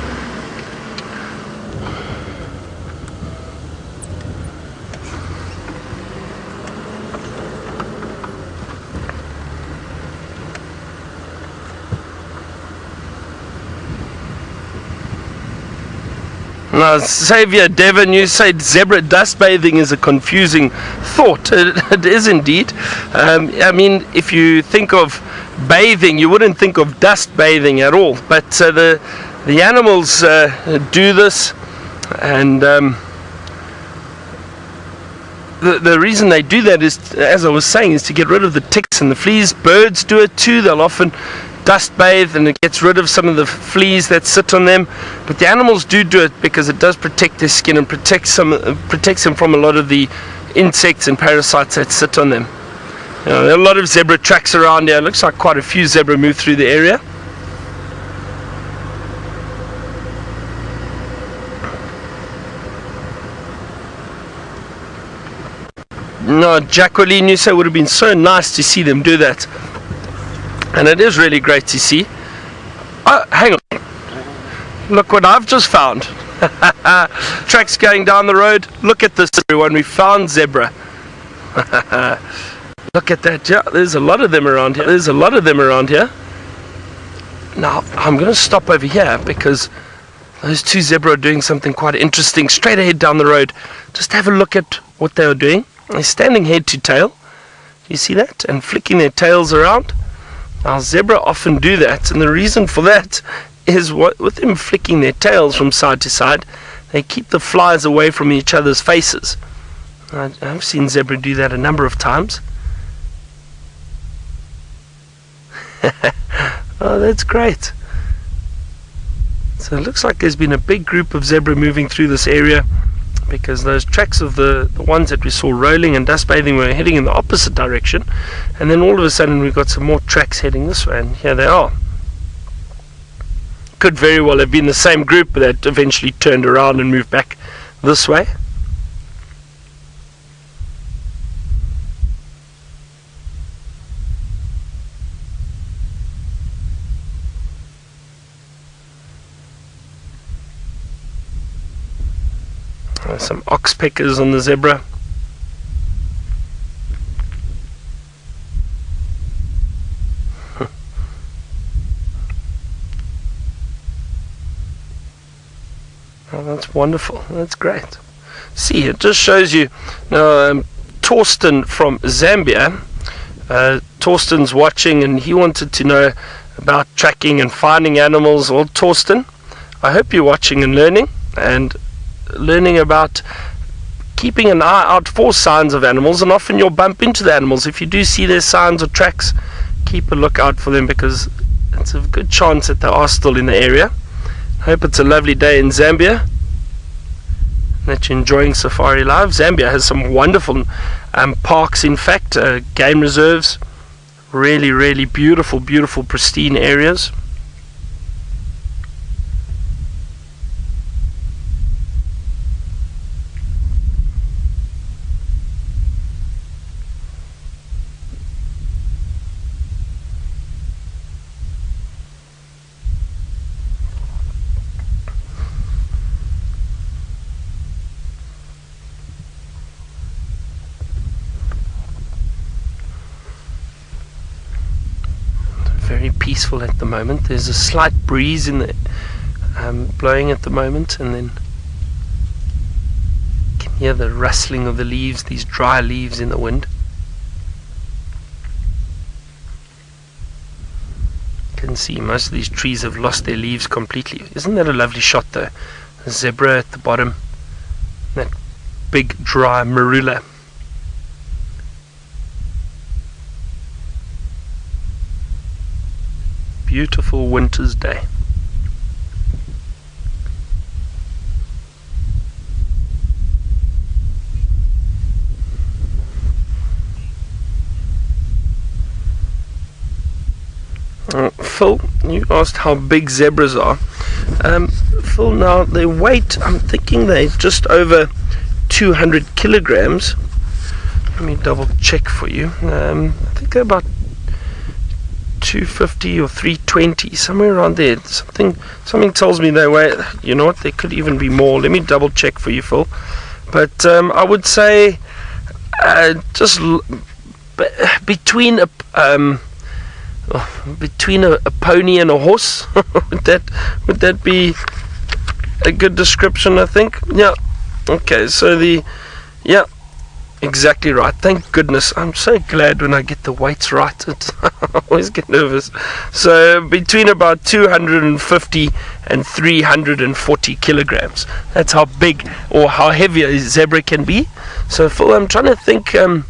Speaker 2: Now, Xavier Devon, you said zebra dust bathing is a confusing thought. It is indeed. I mean, if you think of bathing, you wouldn't think of dust bathing at all. But the animals do this, and the reason they do that is, as I was saying, is to get rid of the ticks and the fleas. Birds do it too. They'll often dust bathe, and it gets rid of some of the fleas that sit on them. But the animals do it because it does protect their skin and protects them from a lot of the insects and parasites that sit on them. You know, there are a lot of zebra tracks around here. It looks like quite a few zebra move through the area. No, Jacqueline, you say it would have been so nice to see them do that. And it is really great to see. Oh, hang on. Look what I've just found. Tracks going down the road. Look at this, everyone. We found zebra. Look at that. Yeah, there's a lot of them around here. Now, I'm going to stop over here because those two zebra are doing something quite interesting straight ahead down the road. Just have a look at what they are doing. They're standing head to tail. You see that? And flicking their tails around. Now, zebra often do that, and the reason for that is with them flicking their tails from side to side, they keep the flies away from each other's faces. I've seen zebra do that a number of times. Oh, that's great. So it looks like there's been a big group of zebra moving through this area, because those tracks of the ones that we saw rolling and dust bathing were heading in the opposite direction, and then all of a sudden we got some more tracks heading this way, and here they are. Could very well have been the same group that eventually turned around and moved back this way. There's some oxpeckers on the zebra. Oh, that's wonderful. That's great. See, it just shows you now. Torsten from Zambia. Torsten's watching, and he wanted to know about tracking and finding animals. Well, Torsten, I hope you're watching and learning about keeping an eye out for signs of animals, and often you'll bump into the animals. If you do see their signs or tracks, keep a lookout for them, because it's a good chance that they are still in the area. I hope it's a lovely day in Zambia, and that you're enjoying Safari Live. Zambia has some wonderful parks, in fact, game reserves, really, really beautiful, pristine areas. Very peaceful at the moment. There's a slight breeze in the blowing at the moment, and then you can hear the rustling of the leaves, these dry leaves in the wind. You can see most of these trees have lost their leaves completely. Isn't that a lovely shot though? A zebra at the bottom, that big dry marula. Beautiful winter's day. Phil, you asked how big zebras are. Phil, now their weight, I'm thinking they're just over 200 kilograms. Let me double check for you. I think they're about 250 or 320, somewhere around there. Something tells me they weigh, you know what, they could even be more. Let me double check for you, Phil. But I would say just between a pony and a horse. would that be a good description? I think. Yeah. Okay. So exactly right. Thank goodness. I'm so glad when I get the weights right. I always get nervous. So between about 250 and 340 kilograms. That's how big or how heavy a zebra can be. So Phil, I'm trying to think. In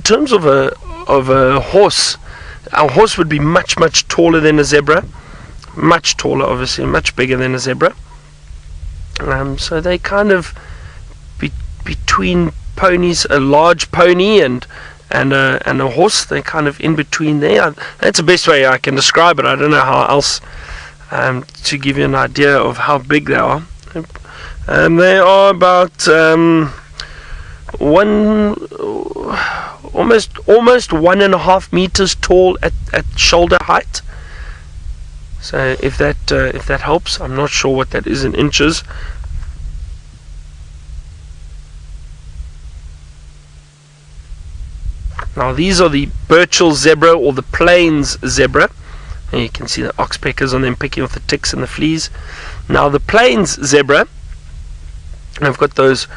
Speaker 2: terms of a horse, our horse would be much taller than a zebra. Much taller, obviously, much bigger than a zebra. So they kind of between ponies, a large pony and a horse. They're kind of in between there. That's the best way I can describe it. I don't know how else to give you an idea of how big they are. They are about almost 1.5 meters tall at shoulder height. So if that helps, I'm not sure what that is in inches. Now these are the Burchell zebra or the plains zebra, and you can see the oxpeckers on them picking off the ticks and the fleas. Now the plains zebra, I've got those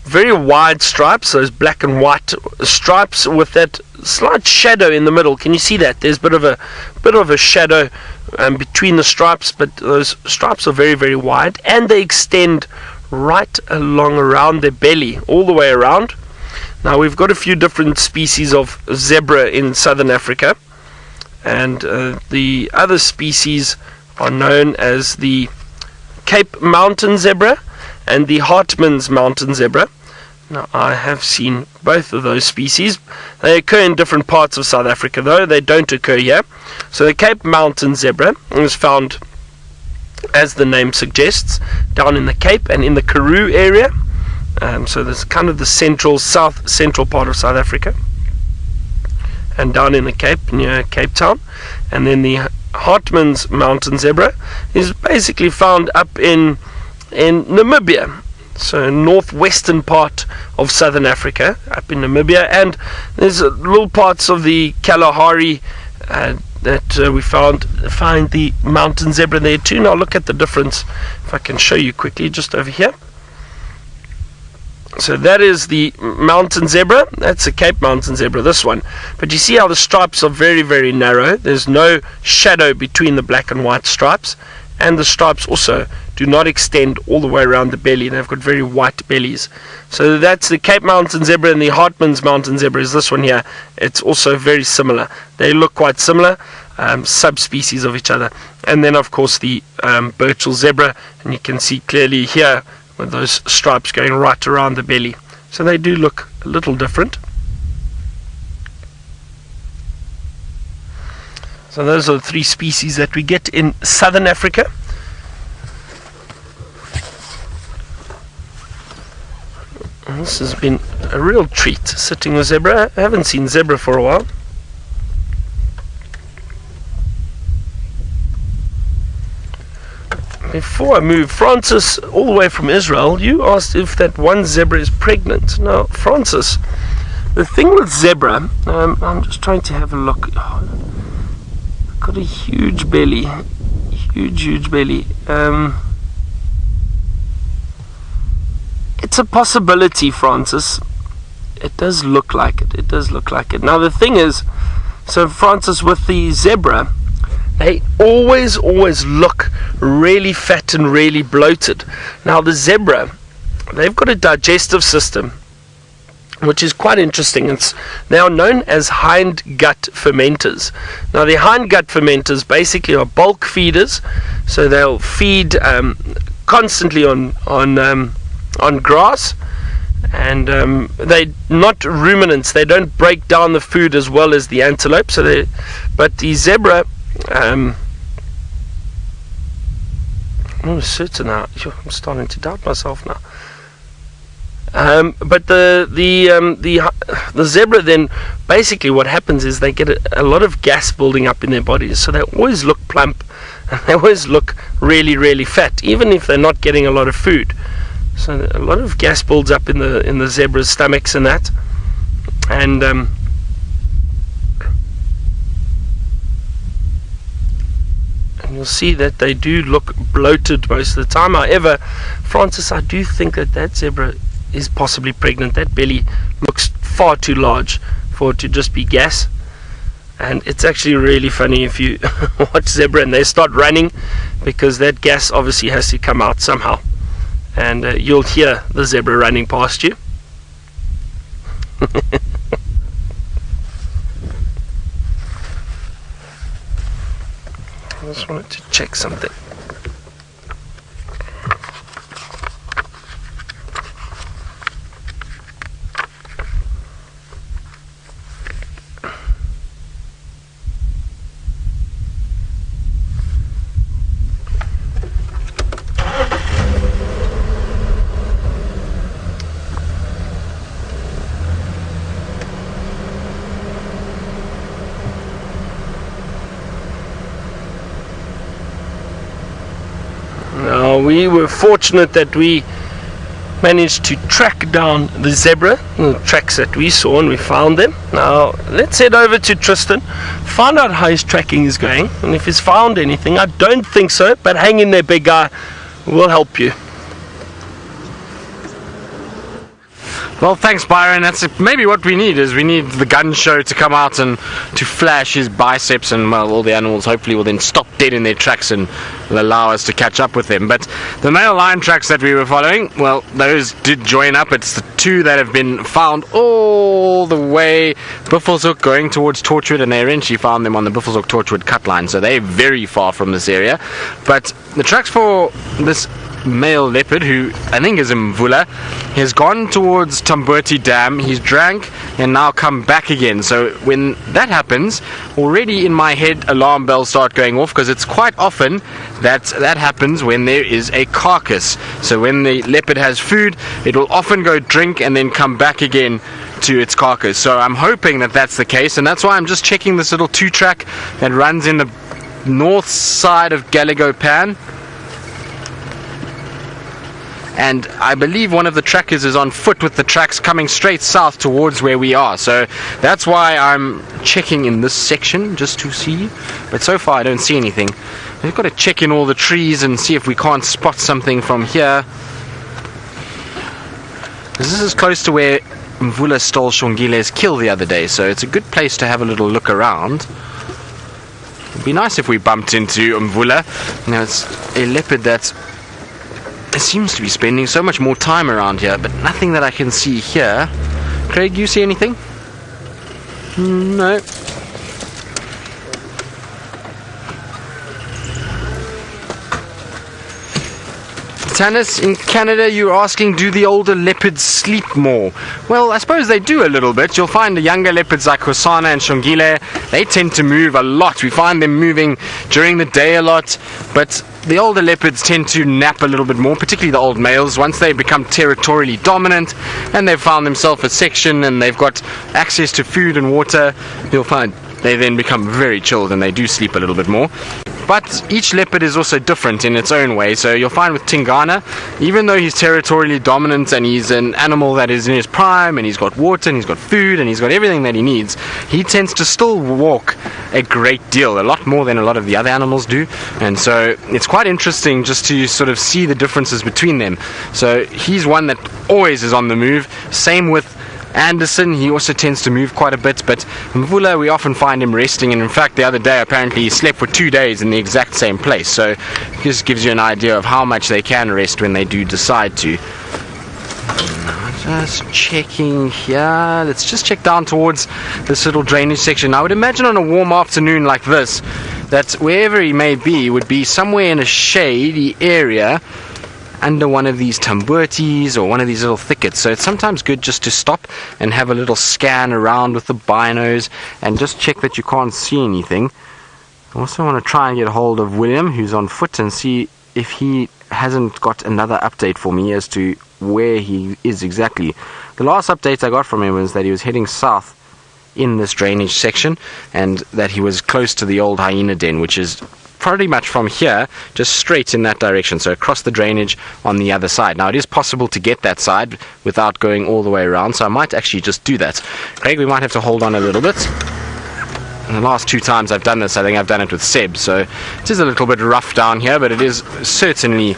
Speaker 2: very wide stripes, those black and white stripes with that slight shadow in the middle. Can you see that? There's a bit of a shadow between the stripes, but those stripes are very, very wide, and they extend right along around their belly, all the way around. Now we've got a few different species of zebra in southern Africa, and the other species are known as the Cape Mountain zebra and the Hartmann's mountain zebra. Now, I have seen both of those species. They occur in different parts of South Africa, though. They don't occur here. So the Cape Mountain zebra is found, as the name suggests, down in the Cape and in the Karoo area. So there's kind of the south central part of South Africa. And down in the Cape, near Cape Town. And then the Hartmann's mountain zebra is basically found up in Namibia. So northwestern part of southern Africa, up in Namibia, and there's little parts of the Kalahari that we find the mountain zebra there too. Now look at the difference, if I can show you quickly, just over here. So that is the mountain zebra. That's the Cape Mountain zebra, this one. But you see how the stripes are very, very narrow. There's no shadow between the black and white stripes, and the stripes also do not extend all the way around the belly. They've got very white bellies. So that's the Cape Mountain zebra, and the Hartmann's mountain zebra is this one here. It's also very similar. They look quite similar, subspecies of each other. And then of course the Burchell zebra, and you can see clearly here with those stripes going right around the belly. So they do look a little different. So those are the three species that we get in southern Africa. And this has been a real treat, sitting with zebra. I haven't seen zebra for a while. Before I move, Francis, all the way from Israel, you asked if that one zebra is pregnant. Now, Francis, the thing with zebra, I'm just trying to have a look. Got a huge belly, huge belly. It's a possibility, Francis. It does look like it. It does look like it. Now the thing is, so Francis, with the zebra, they always look really fat and really bloated. Now the zebra, they've got a digestive system which is quite interesting. They are known as hind gut fermenters. Now the hind gut fermenters basically are bulk feeders, so they'll feed constantly on grass, and they're not ruminants. They don't break down the food as well as the antelope. But the zebra, I'm not certain now. I'm starting to doubt myself now. But the zebra, then basically what happens is they get a lot of gas building up in their bodies, so they always look plump and they always look really fat, even if they're not getting a lot of food. So a lot of gas builds up in the zebra's stomachs and that, and you'll see that they do look bloated most of the time. However, Francis, I do think that zebra is possibly pregnant. That belly looks far too large for it to just be gas, and it's actually really funny if you watch zebra and they start running, because that gas obviously has to come out somehow, and you'll hear the zebra running past you. I just wanted to check something. We were fortunate that we managed to track down the zebra, the tracks that we saw, and we found them. Now let's head over to Tristan, find out how his tracking is going, and if he's found anything. I don't think so, but hang in there, big guy, we'll help you.
Speaker 4: Well, thanks, Byron. That's maybe what we need. We need the gun show to come out and to flash his biceps, and well, all the animals hopefully will then stop dead in their tracks and will allow us to catch up with them. But the male lion tracks that we were following, well, those did join up. It's the two that have been found all the way Buffelshoek going towards Torchwood, and they eventually found them on the Buffelshoek-Torchwood cut line, so they're very far from this area. But the tracks for this male leopard, who I think is Mvula, has gone towards Tamburti Dam. He's drank and now come back again. So when that happens, already in my head alarm bells start going off, because it's quite often that happens when there is a carcass. So when the leopard has food, it will often go drink and then come back again to its carcass. So I'm hoping that that's the case, and that's why I'm just checking this little 2-track that runs in the north side of Gallego Pan. And I believe one of the trackers is on foot with the tracks coming straight south towards where we are. So that's why I'm checking in this section just to see. But so far I don't see anything. We've got to check in all the trees and see if we can't spot something from here. This is close to where Mvula stole Shongile's kill the other day, so it's a good place to have a little look around. It'd be nice if we bumped into Mvula. Now, it's a leopard that seems to be spending so much more time around here, but nothing that I can see here. Craig, you see anything? No. Tanis, in Canada, you're asking, do the older leopards sleep more? Well, I suppose they do a little bit. You'll find the younger leopards like Hosana and Shongile, they tend to move a lot. We find them moving during the day a lot, but the older leopards tend to nap a little bit more, particularly the old males. Once they become territorially dominant and they've found themselves a section and they've got access to food and water, you'll find they then become very chilled and they do sleep a little bit more. But each leopard is also different in its own way. So you'll find with Tingana, even though he's territorially dominant and he's an animal that is in his prime and he's got water and he's got food and he's got everything that he needs, he tends to still walk a great deal, a lot more than a lot of the other animals do. And so it's quite interesting just to sort of see the differences between them. So he's one that always is on the move. Same with Anderson, he also tends to move quite a bit, but Mvula, we often find him resting, and in fact the other day apparently he slept for 2 days in the exact same place. So this gives you an idea of how much they can rest when they do decide to. Just checking here. Let's just check down towards this little drainage section. I would imagine on a warm afternoon like this that wherever he may be would be somewhere in a shady area under one of these tamburtis or one of these little thickets. So it's sometimes good just to stop and have a little scan around with the binos and just check that you can't see anything. I also want to try and get a hold of William, who's on foot, and see if he hasn't got another update for me as to where he is exactly. The last update I got from him was that he was heading south in this drainage section and that he was close to the old hyena den, which is pretty much from here just straight in that direction, so across the drainage on the other side. Now it is possible to get that side without going all the way around, so I might actually just do that. Craig, we might have to hold on a little bit. And the last 2 times I've done this, I think I've done it with Seb, so it is a little bit rough down here, but it is certainly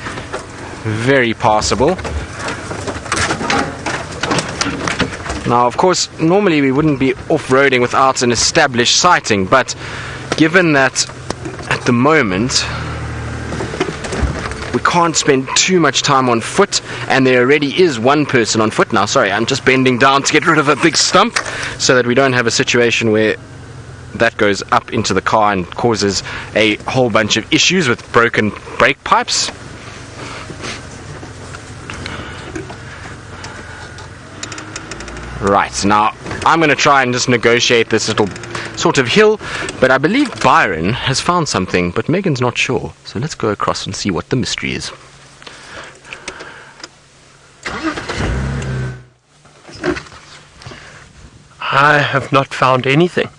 Speaker 4: very passable. Now of course normally we wouldn't be off-roading without an established sighting, but given that at the moment we can't spend too much time on foot, and there already is one person on foot. Now sorry, I'm just bending down to get rid of a big stump so that we don't have a situation where that goes up into the car and causes a whole bunch of issues with broken brake pipes. Right, now I'm going to try and just negotiate this little sort of hill, but I believe Byron has found something, but Megan's not sure. So let's go across and see what the mystery is.
Speaker 2: I have not found anything.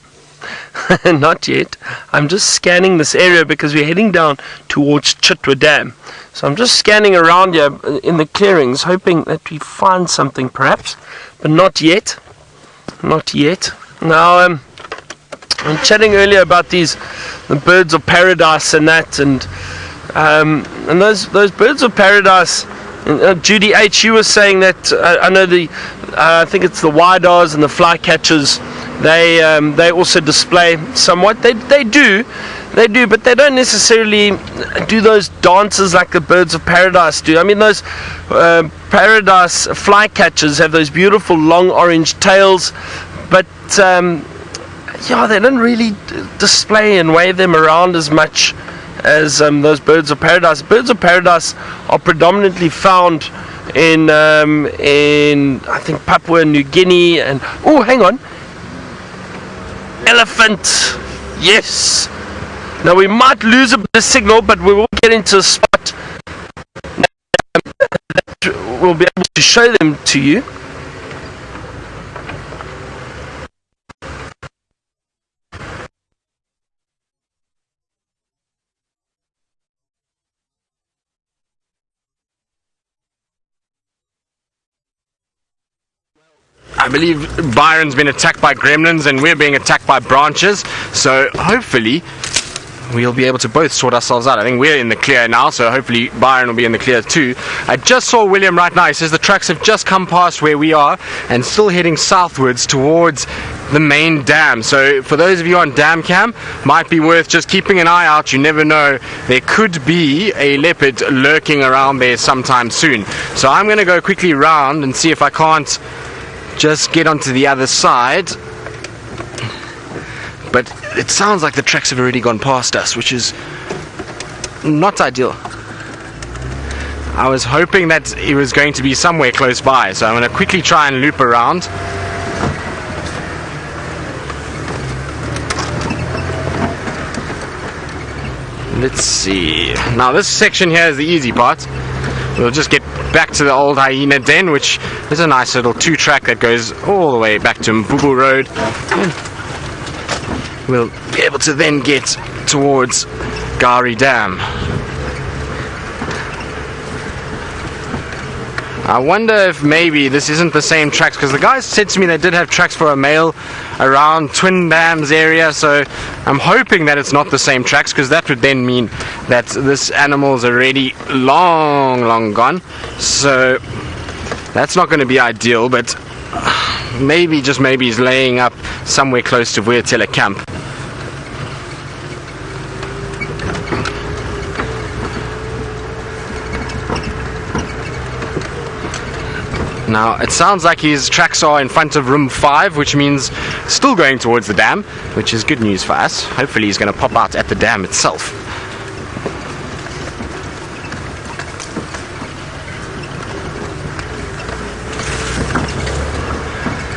Speaker 2: Not yet. I'm just scanning this area because we're heading down towards Chitwa Dam. So I'm just scanning around here in the clearings, hoping that we find something perhaps, but not yet. Not yet. Now, I'm chatting earlier about the birds of paradise and that, and those birds of paradise. Judy H, you were saying that I know I think it's the wydars and the flycatchers. They also display somewhat. They do, but they don't necessarily do those dances like the birds of paradise do. I mean, those paradise flycatchers have those beautiful long orange tails, but they don't really display and wave them around as much as those birds of paradise. Birds of paradise are predominantly found in I think Papua New Guinea and oh, hang on, elephant. Yes. Now we might lose a bit of signal, but we will get into a spot that we'll be able to show them to you.
Speaker 4: I believe Byron's been attacked by gremlins and we're being attacked by branches, so hopefully we'll be able to both sort ourselves out. I think we're in the clear now, so hopefully Byron will be in the clear too. I just saw William right now. He says the trucks have just come past where we are and still heading southwards towards the main dam. So for those of you on dam cam, might be worth just keeping an eye out. You never know, there could be a leopard lurking around there sometime soon. So I'm going to go quickly round and see if I can't just get onto the other side. But it sounds like the tracks have already gone past us, which is not ideal. I was hoping that it was going to be somewhere close by, so I'm going to quickly try and loop around. Let's see. Now this section here is the easy part. We'll just get back to the old hyena den, which is a nice little 2-track that goes all the way back to Mbubu Road. And we'll be able to then get towards Gari Dam. I wonder if maybe this isn't the same tracks, because the guys said to me they did have tracks for a male around Twin Dams area, so I'm hoping that it's not the same tracks, because that would then mean that this animal's already long gone. So that's not going to be ideal, but maybe, just maybe, he's laying up somewhere close to Vuatela camp. Now, it sounds like his tracks are in front of room 5, which means still going towards the dam, which is good news for us. Hopefully he's going to pop out at the dam itself.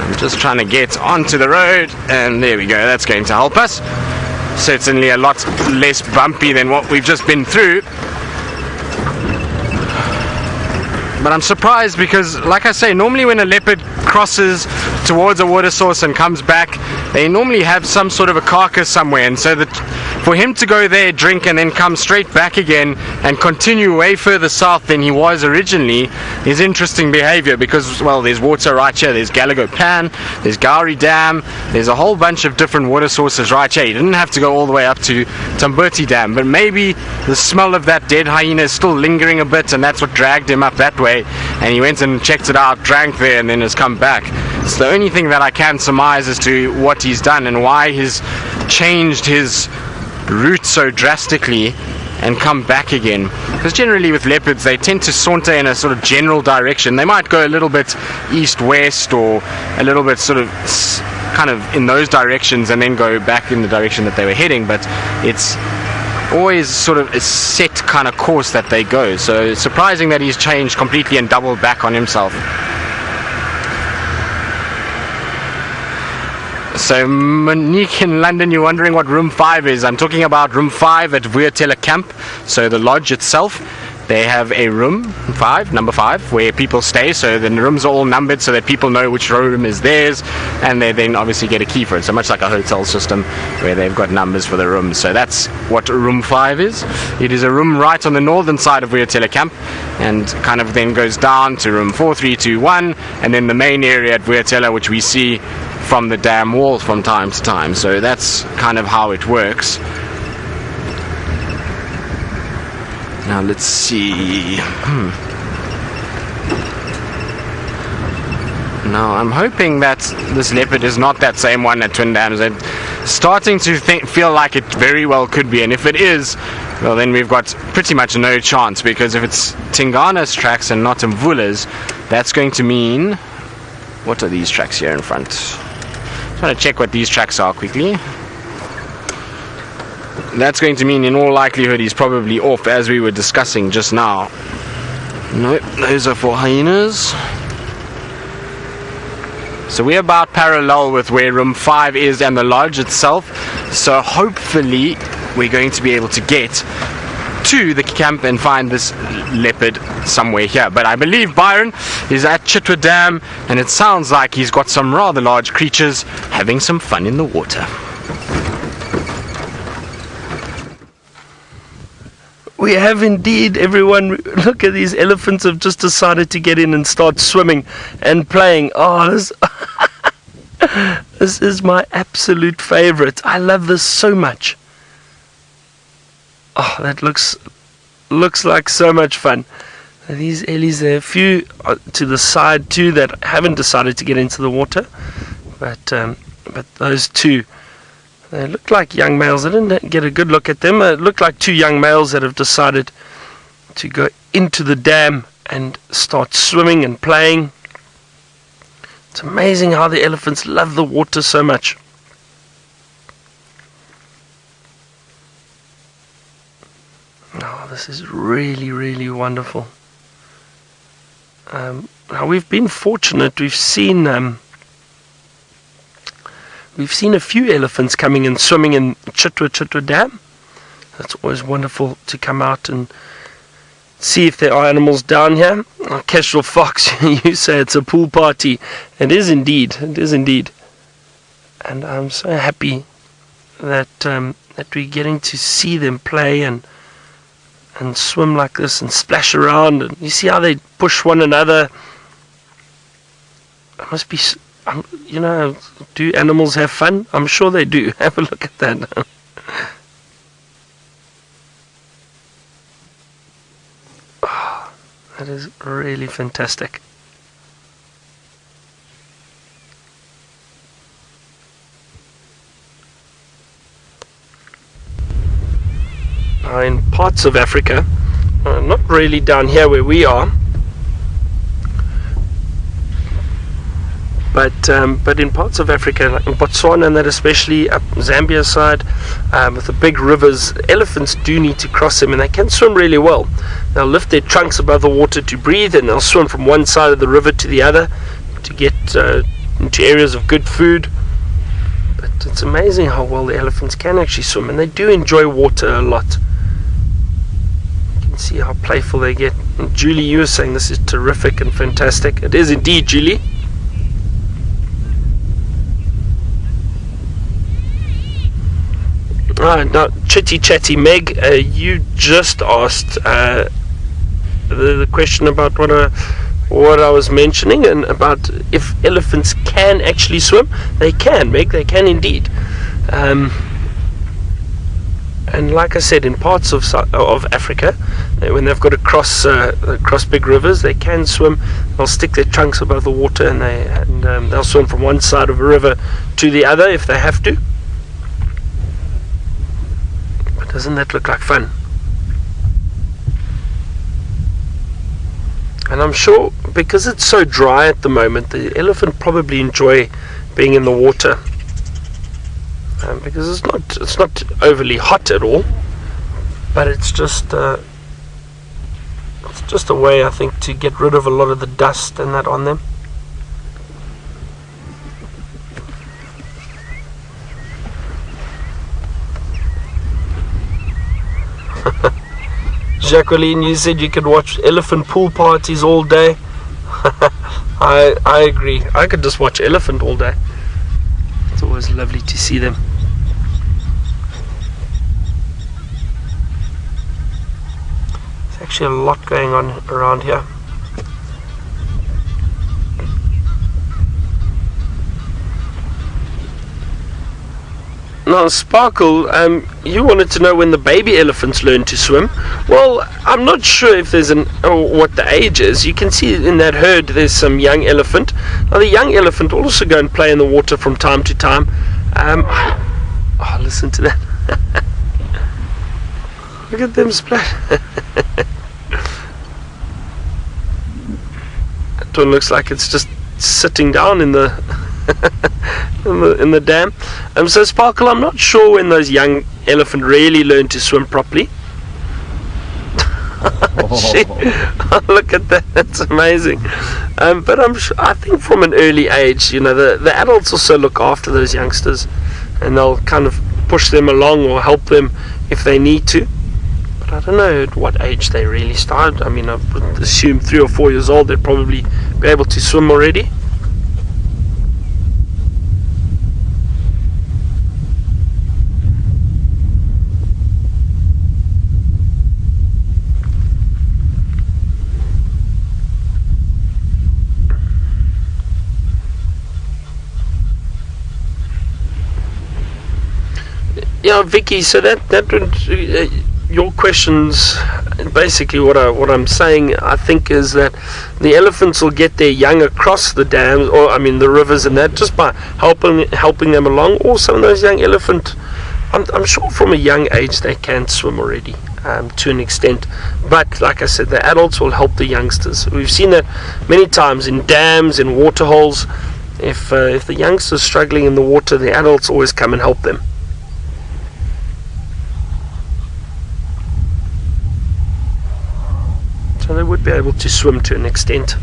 Speaker 4: I'm just trying to get onto the road, and there we go, that's going to help us. Certainly a lot less bumpy than what we've just been through. But I'm surprised because, like I say, normally when a leopard crosses towards a water source and comes back, they normally have some sort of a carcass somewhere, and so that for him to go there, drink, and then come straight back again and continue way further south than he was originally is interesting behavior, because, well, there's water right here, there's Galago Pan, there's Gari Dam, there's a whole bunch of different water sources right here. He didn't have to go all the way up to Tamburti Dam, but maybe the smell of that dead hyena is still lingering a bit, and that's what dragged him up that way, and he went and checked it out, drank there, and then has come back. It's the only thing that I can surmise as to what he's done and why he's changed his route so drastically and come back again. Because generally with leopards, they tend to saunter in a sort of general direction. They might go a little bit east-west or a little bit sort of kind of in those directions and then go back in the direction that they were heading, but it's always sort of a set kind of course that they go. So it's surprising that he's changed completely and doubled back on himself. So Monique in London, you're wondering what room 5 is. I'm talking about room 5 at Vuatela camp. So the lodge itself, they have a room 5, number 5, where people stay. So the rooms are all numbered so that people know which room is theirs, and they then obviously get a key for it. So much like a hotel system where they've got numbers for the rooms. So that's what room 5 is. It is a room right on the northern side of Vuatela camp, and kind of then goes down to room 4, 3, 2, 1, and then the main area at Vuatela, which we see from the dam wall from time to time. So that's kind of how it works. Now let's see. Now I'm hoping that this leopard is not that same one at Twin Dams. I'm starting to feel like it very well could be, and if it is, well, then we've got pretty much no chance, because if it's Tingana's tracks and not Mvula's, that's going to mean... What are these tracks here in front? Just want to check what these tracks are quickly. That's going to mean in all likelihood he's probably off, as we were discussing just now. Nope, those are for hyenas. So we're about parallel with where room 5 is and the lodge itself. So hopefully we're going to be able to get to the camp and find this leopard somewhere here. But I believe Byron is at Chitwa Dam, and it sounds like he's got some rather large creatures having some fun in the water.
Speaker 2: We have indeed, everyone. Look at these elephants have just decided to get in and start swimming and playing. Oh, this is my absolute favorite. I love this so much. Oh, that looks like so much fun. These Ellies, there are a few to the side too that haven't decided to get into the water, but those two, they look like young males. I didn't get a good look at them. It looked like two young males that have decided to go into the dam and start swimming and playing. It's amazing how the elephants love the water so much. Oh, this is really, really wonderful. Now we've been fortunate. We've seen a few elephants coming and swimming in Chitwa Dam. That's always wonderful to come out and see if there are animals down here. Kestrel Fox, you say it's a pool party. It is indeed. It is indeed. And I'm so happy that we're getting to see them play and swim like this and splash around. And you see how they push one another. It must be, do animals have fun? I'm sure they do. Have a look at that. Oh, that is really fantastic. In parts of Africa, not really down here where we are, but in parts of Africa, like in Botswana and that, especially up Zambia side, with the big rivers, elephants do need to cross them, and they can swim really well. They'll lift their trunks above the water to breathe, and they'll swim from one side of the river to the other to get into areas of good food. But it's amazing how well the elephants can actually swim, and they do enjoy water a lot. See how playful they get. And Julie, you were saying this is terrific and fantastic. It is indeed, Julie. Now, Chitty Chatty Meg, you just asked the question about what I was mentioning, and about if elephants can actually swim. They can, Meg. They can indeed. And like I said, in parts of Africa, when they've got to cross big rivers, they can swim. They'll stick their trunks above the water, and they'll swim from one side of a river to the other if they have to. But doesn't that look like fun? And I'm sure, because it's so dry at the moment, the elephant probably enjoy being in the water. Because it's not overly hot at all, but it's just a way, I think, to get rid of a lot of the dust and that on them. Jacqueline, you said you could watch elephant pool parties all day. I agree. I could just watch elephant all day. It's always lovely to see them. There's actually a lot going on around here. Now, Sparkle, you wanted to know when the baby elephants learn to swim. Well, I'm not sure if there's what the age is. You can see in that herd there's some young elephant. Now, the young elephant will also go and play in the water from time to time. Listen to that. Look at them splash. That one looks like it's just sitting down in the in the dam. So Sparkle, I'm not sure when those young elephant really learn to swim properly. Look at that, that's amazing. But I think from an early age, the adults also look after those youngsters, and they'll kind of push them along or help them if they need to. But I don't know at what age they really start. I mean, I would assume 3 or 4 years old they'd probably be able to swim already. Yeah, Vicky. So that would, your questions. Basically, what I'm saying, I think, is that the elephants will get their young across the dams, or the rivers, and that just by helping them along. Or some of those young elephant, I'm sure from a young age they can swim already, to an extent. But like I said, the adults will help the youngsters. We've seen that many times in dams, in water holes. If the youngster's struggling in the water, the adults always come and help them. So they would be able to swim to an extent.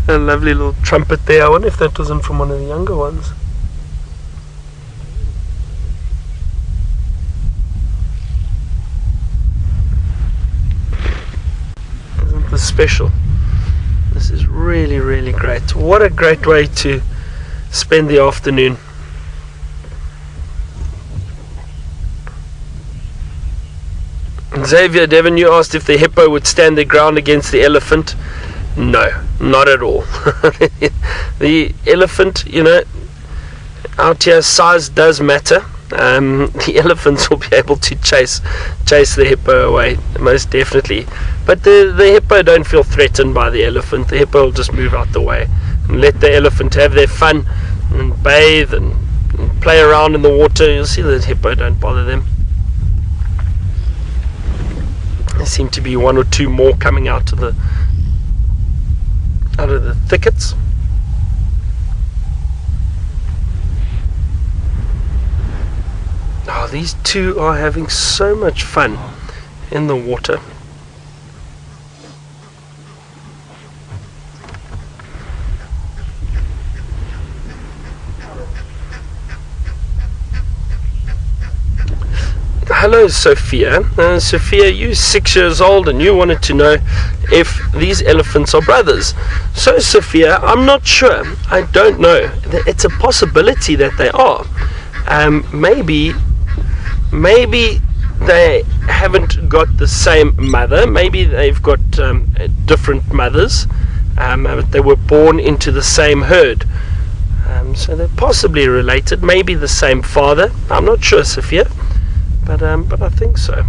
Speaker 2: A lovely little trumpet there. I wonder if that wasn't from one of the younger ones. Isn't this special? This is really, really great. What a great way to spend the afternoon. Xavier Devon, you asked if the hippo would stand their ground against the elephant. No, not at all. The elephant, out here size does matter. The elephants will be able to chase the hippo away, most definitely. But the hippo don't feel threatened by the elephant. The hippo will just move out the way and let the elephant have their fun and bathe and play around in the water. You'll see the hippo don't bother them. There seem to be 1 or 2 more coming out of the thickets. Oh, these two are having so much fun in the water. Hello, Sophia. Sophia, you're 6 years old and you wanted to know if these elephants are brothers. So, Sophia, I'm not sure. I don't know. It's a possibility that they are. Maybe they haven't got the same mother. Maybe they've got different mothers. But they were born into the same herd. So they're possibly related. Maybe the same father. I'm not sure, Sophia. But I think so.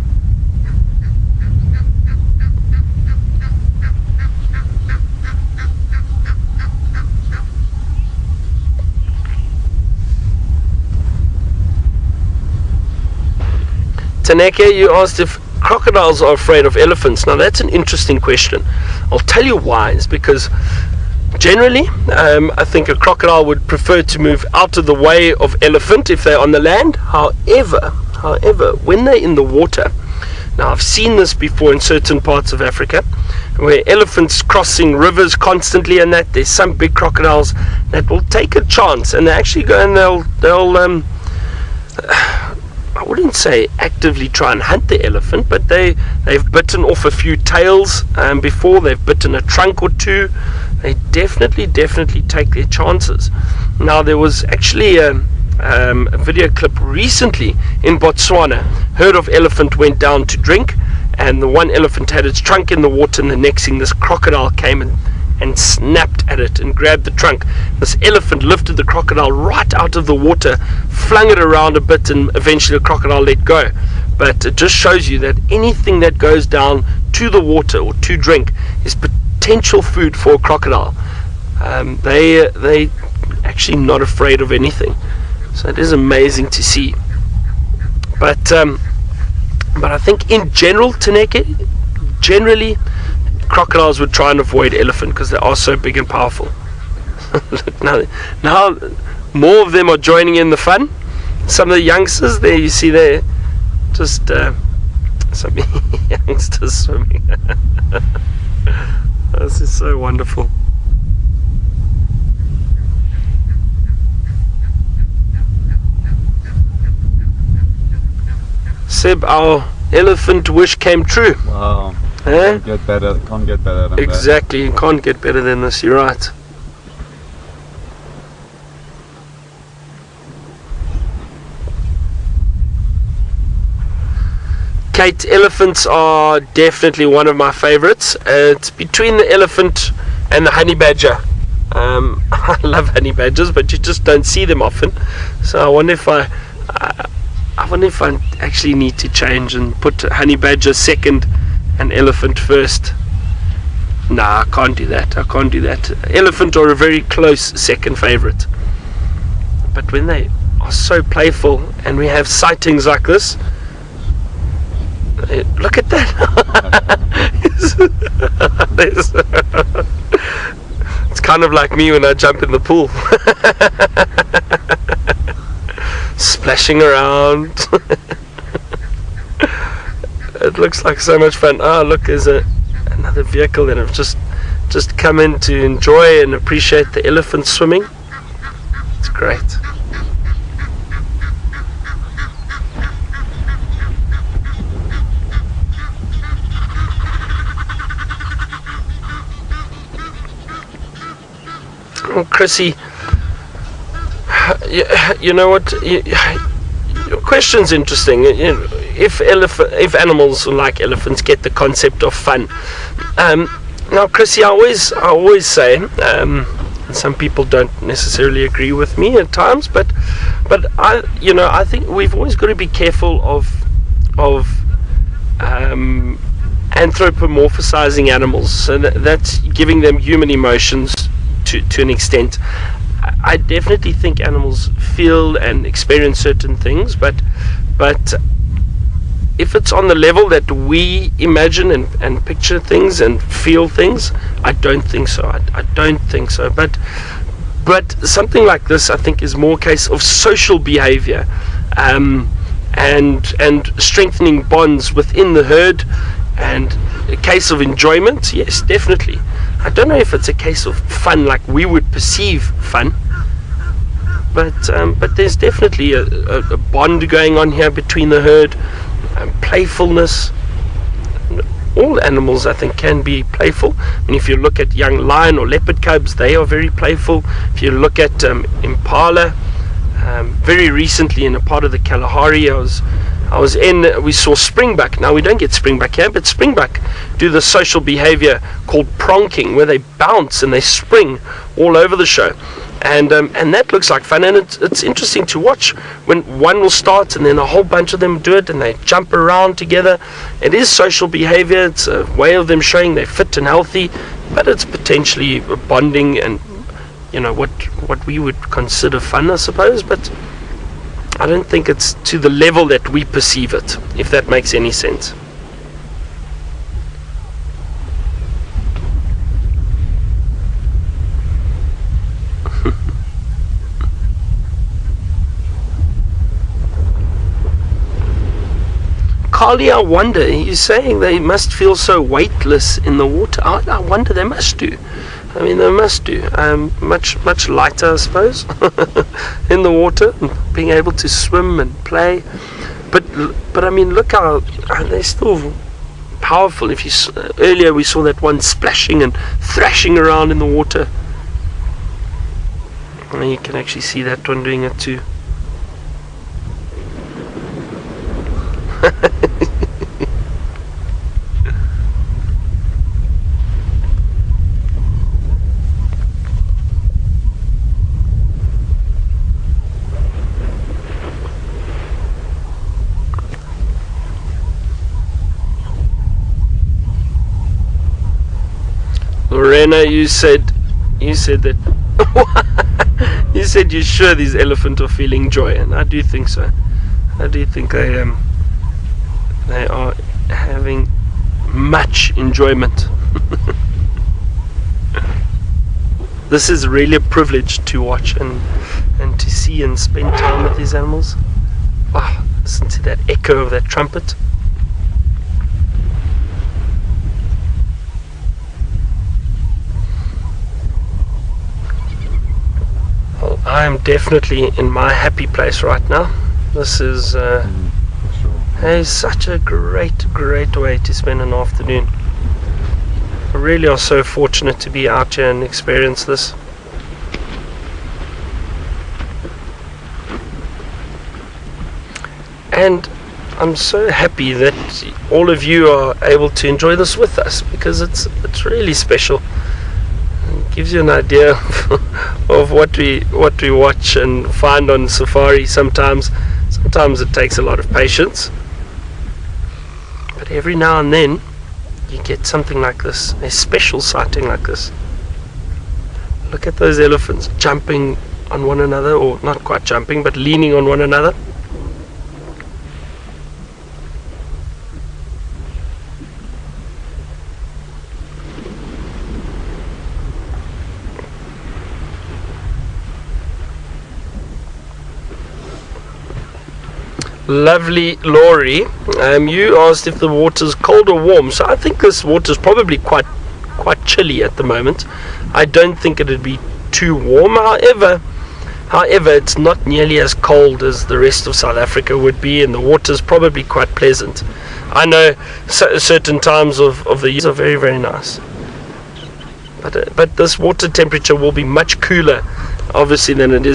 Speaker 2: Taneke, you asked if crocodiles are afraid of elephants. Now that's an interesting question. I'll tell you why. It's because generally, I think a crocodile would prefer to move out of the way of elephant if they're on the land. However, when they're in the water, now I've seen this before in certain parts of Africa, where elephants crossing rivers constantly, and that there's some big crocodiles that will take a chance, and they actually go and they'll I wouldn't say actively try and hunt the elephant, but they've bitten off a few tails before. They've bitten a trunk or two. They definitely take their chances. Now there was actually a video clip recently in Botswana. Herd of elephant went down to drink, and the one elephant had its trunk in the water, and the next thing this crocodile came and snapped at it and grabbed the trunk. This elephant lifted the crocodile right out of the water, flung it around a bit, and eventually the crocodile let go. But it just shows you that anything that goes down to the water or to drink is potential food for a crocodile. They actually not afraid of anything. So it is amazing to see. But I think in general, Taneke, generally, crocodiles would try and avoid elephant because they are so big and powerful. Look, now more of them are joining in the fun. Some of the youngsters there, you see there, just some youngsters swimming. This is so wonderful. Seb, our elephant wish came true.
Speaker 5: Wow.
Speaker 2: Eh?
Speaker 5: Can't get better than
Speaker 2: Exactly, you can't get better than this, you're right. Kate, elephants are definitely one of my favorites. It's between the elephant and the honey badger. I love honey badgers, but you just don't see them often. So I wonder if I actually need to change and put honey badger second and elephant first. Nah, I can't do that. Elephant are a very close second favorite. But when they are so playful and we have sightings like this, look at that. It's kind of like me when I jump in the pool. Splashing around. It looks like so much fun. Oh, look, there's another vehicle that I've just come in to enjoy and appreciate the elephant swimming. It's great. Oh, Chrissy, you know what? Your question's interesting. If animals like elephants get the concept of fun, now, Chrissy, I always say, some people don't necessarily agree with me at times, but I think we've always got to be careful of anthropomorphizing animals. So that's giving them human emotions to an extent. I definitely think animals feel and experience certain things, but if it's on the level that we imagine and picture things and feel things, I don't think so. I don't think so. But something like this, I think, is more a case of social behavior, and strengthening bonds within the herd, and a case of enjoyment. Yes, definitely. I don't know if it's a case of fun like we would perceive fun, but there's definitely a bond going on here between the herd, and playfulness. All animals, I think, can be playful. I mean, if you look at young lion or leopard cubs, they are very playful. If you look at impala, very recently in a part of the Kalahari, we saw springbuck. Now, we don't get springbuck here, but springbuck do the social behavior called pronking, where they bounce and they spring all over the show. And that looks like fun, and it's interesting to watch when one will start and then a whole bunch of them do it and they jump around together. It is social behavior. It's a way of them showing they're fit and healthy, but it's potentially bonding and what we would consider fun, I suppose. But I don't think it's to the level that we perceive it, if that makes any sense. Carly, I wonder, he's saying they must feel so weightless in the water. I wonder, they must do. I mean, they must do. Much lighter, I suppose, in the water, and being able to swim and play. But I mean, look how they're still powerful. Earlier we saw that one splashing and thrashing around in the water. And you can actually see that one doing it too. Lorena, you said that you said you're sure these elephants are feeling joy, and I do think so. I do think they are having much enjoyment. This is really a privilege to watch and to see and spend time with these animals. Wow, listen to that echo of that trumpet. Well, I am definitely in my happy place right now. This is such a great way to spend an afternoon. We really are so fortunate to be out here and experience this. And I'm so happy that all of you are able to enjoy this with us, because it's really special. It gives you an idea of what we watch and find on safari. Sometimes it takes a lot of patience, but every now and then you get something like this, a special sighting like this. Look at those elephants jumping on one another, or not quite jumping, but leaning on one another. Lovely Laurie, you asked if the water's cold or warm. So I think this water's probably quite chilly at the moment. I don't think it'd be too warm. However, it's not nearly as cold as the rest of South Africa would be, and the water's probably quite pleasant. I know certain times of the year are very, very nice. But this water temperature will be much cooler, obviously, than it is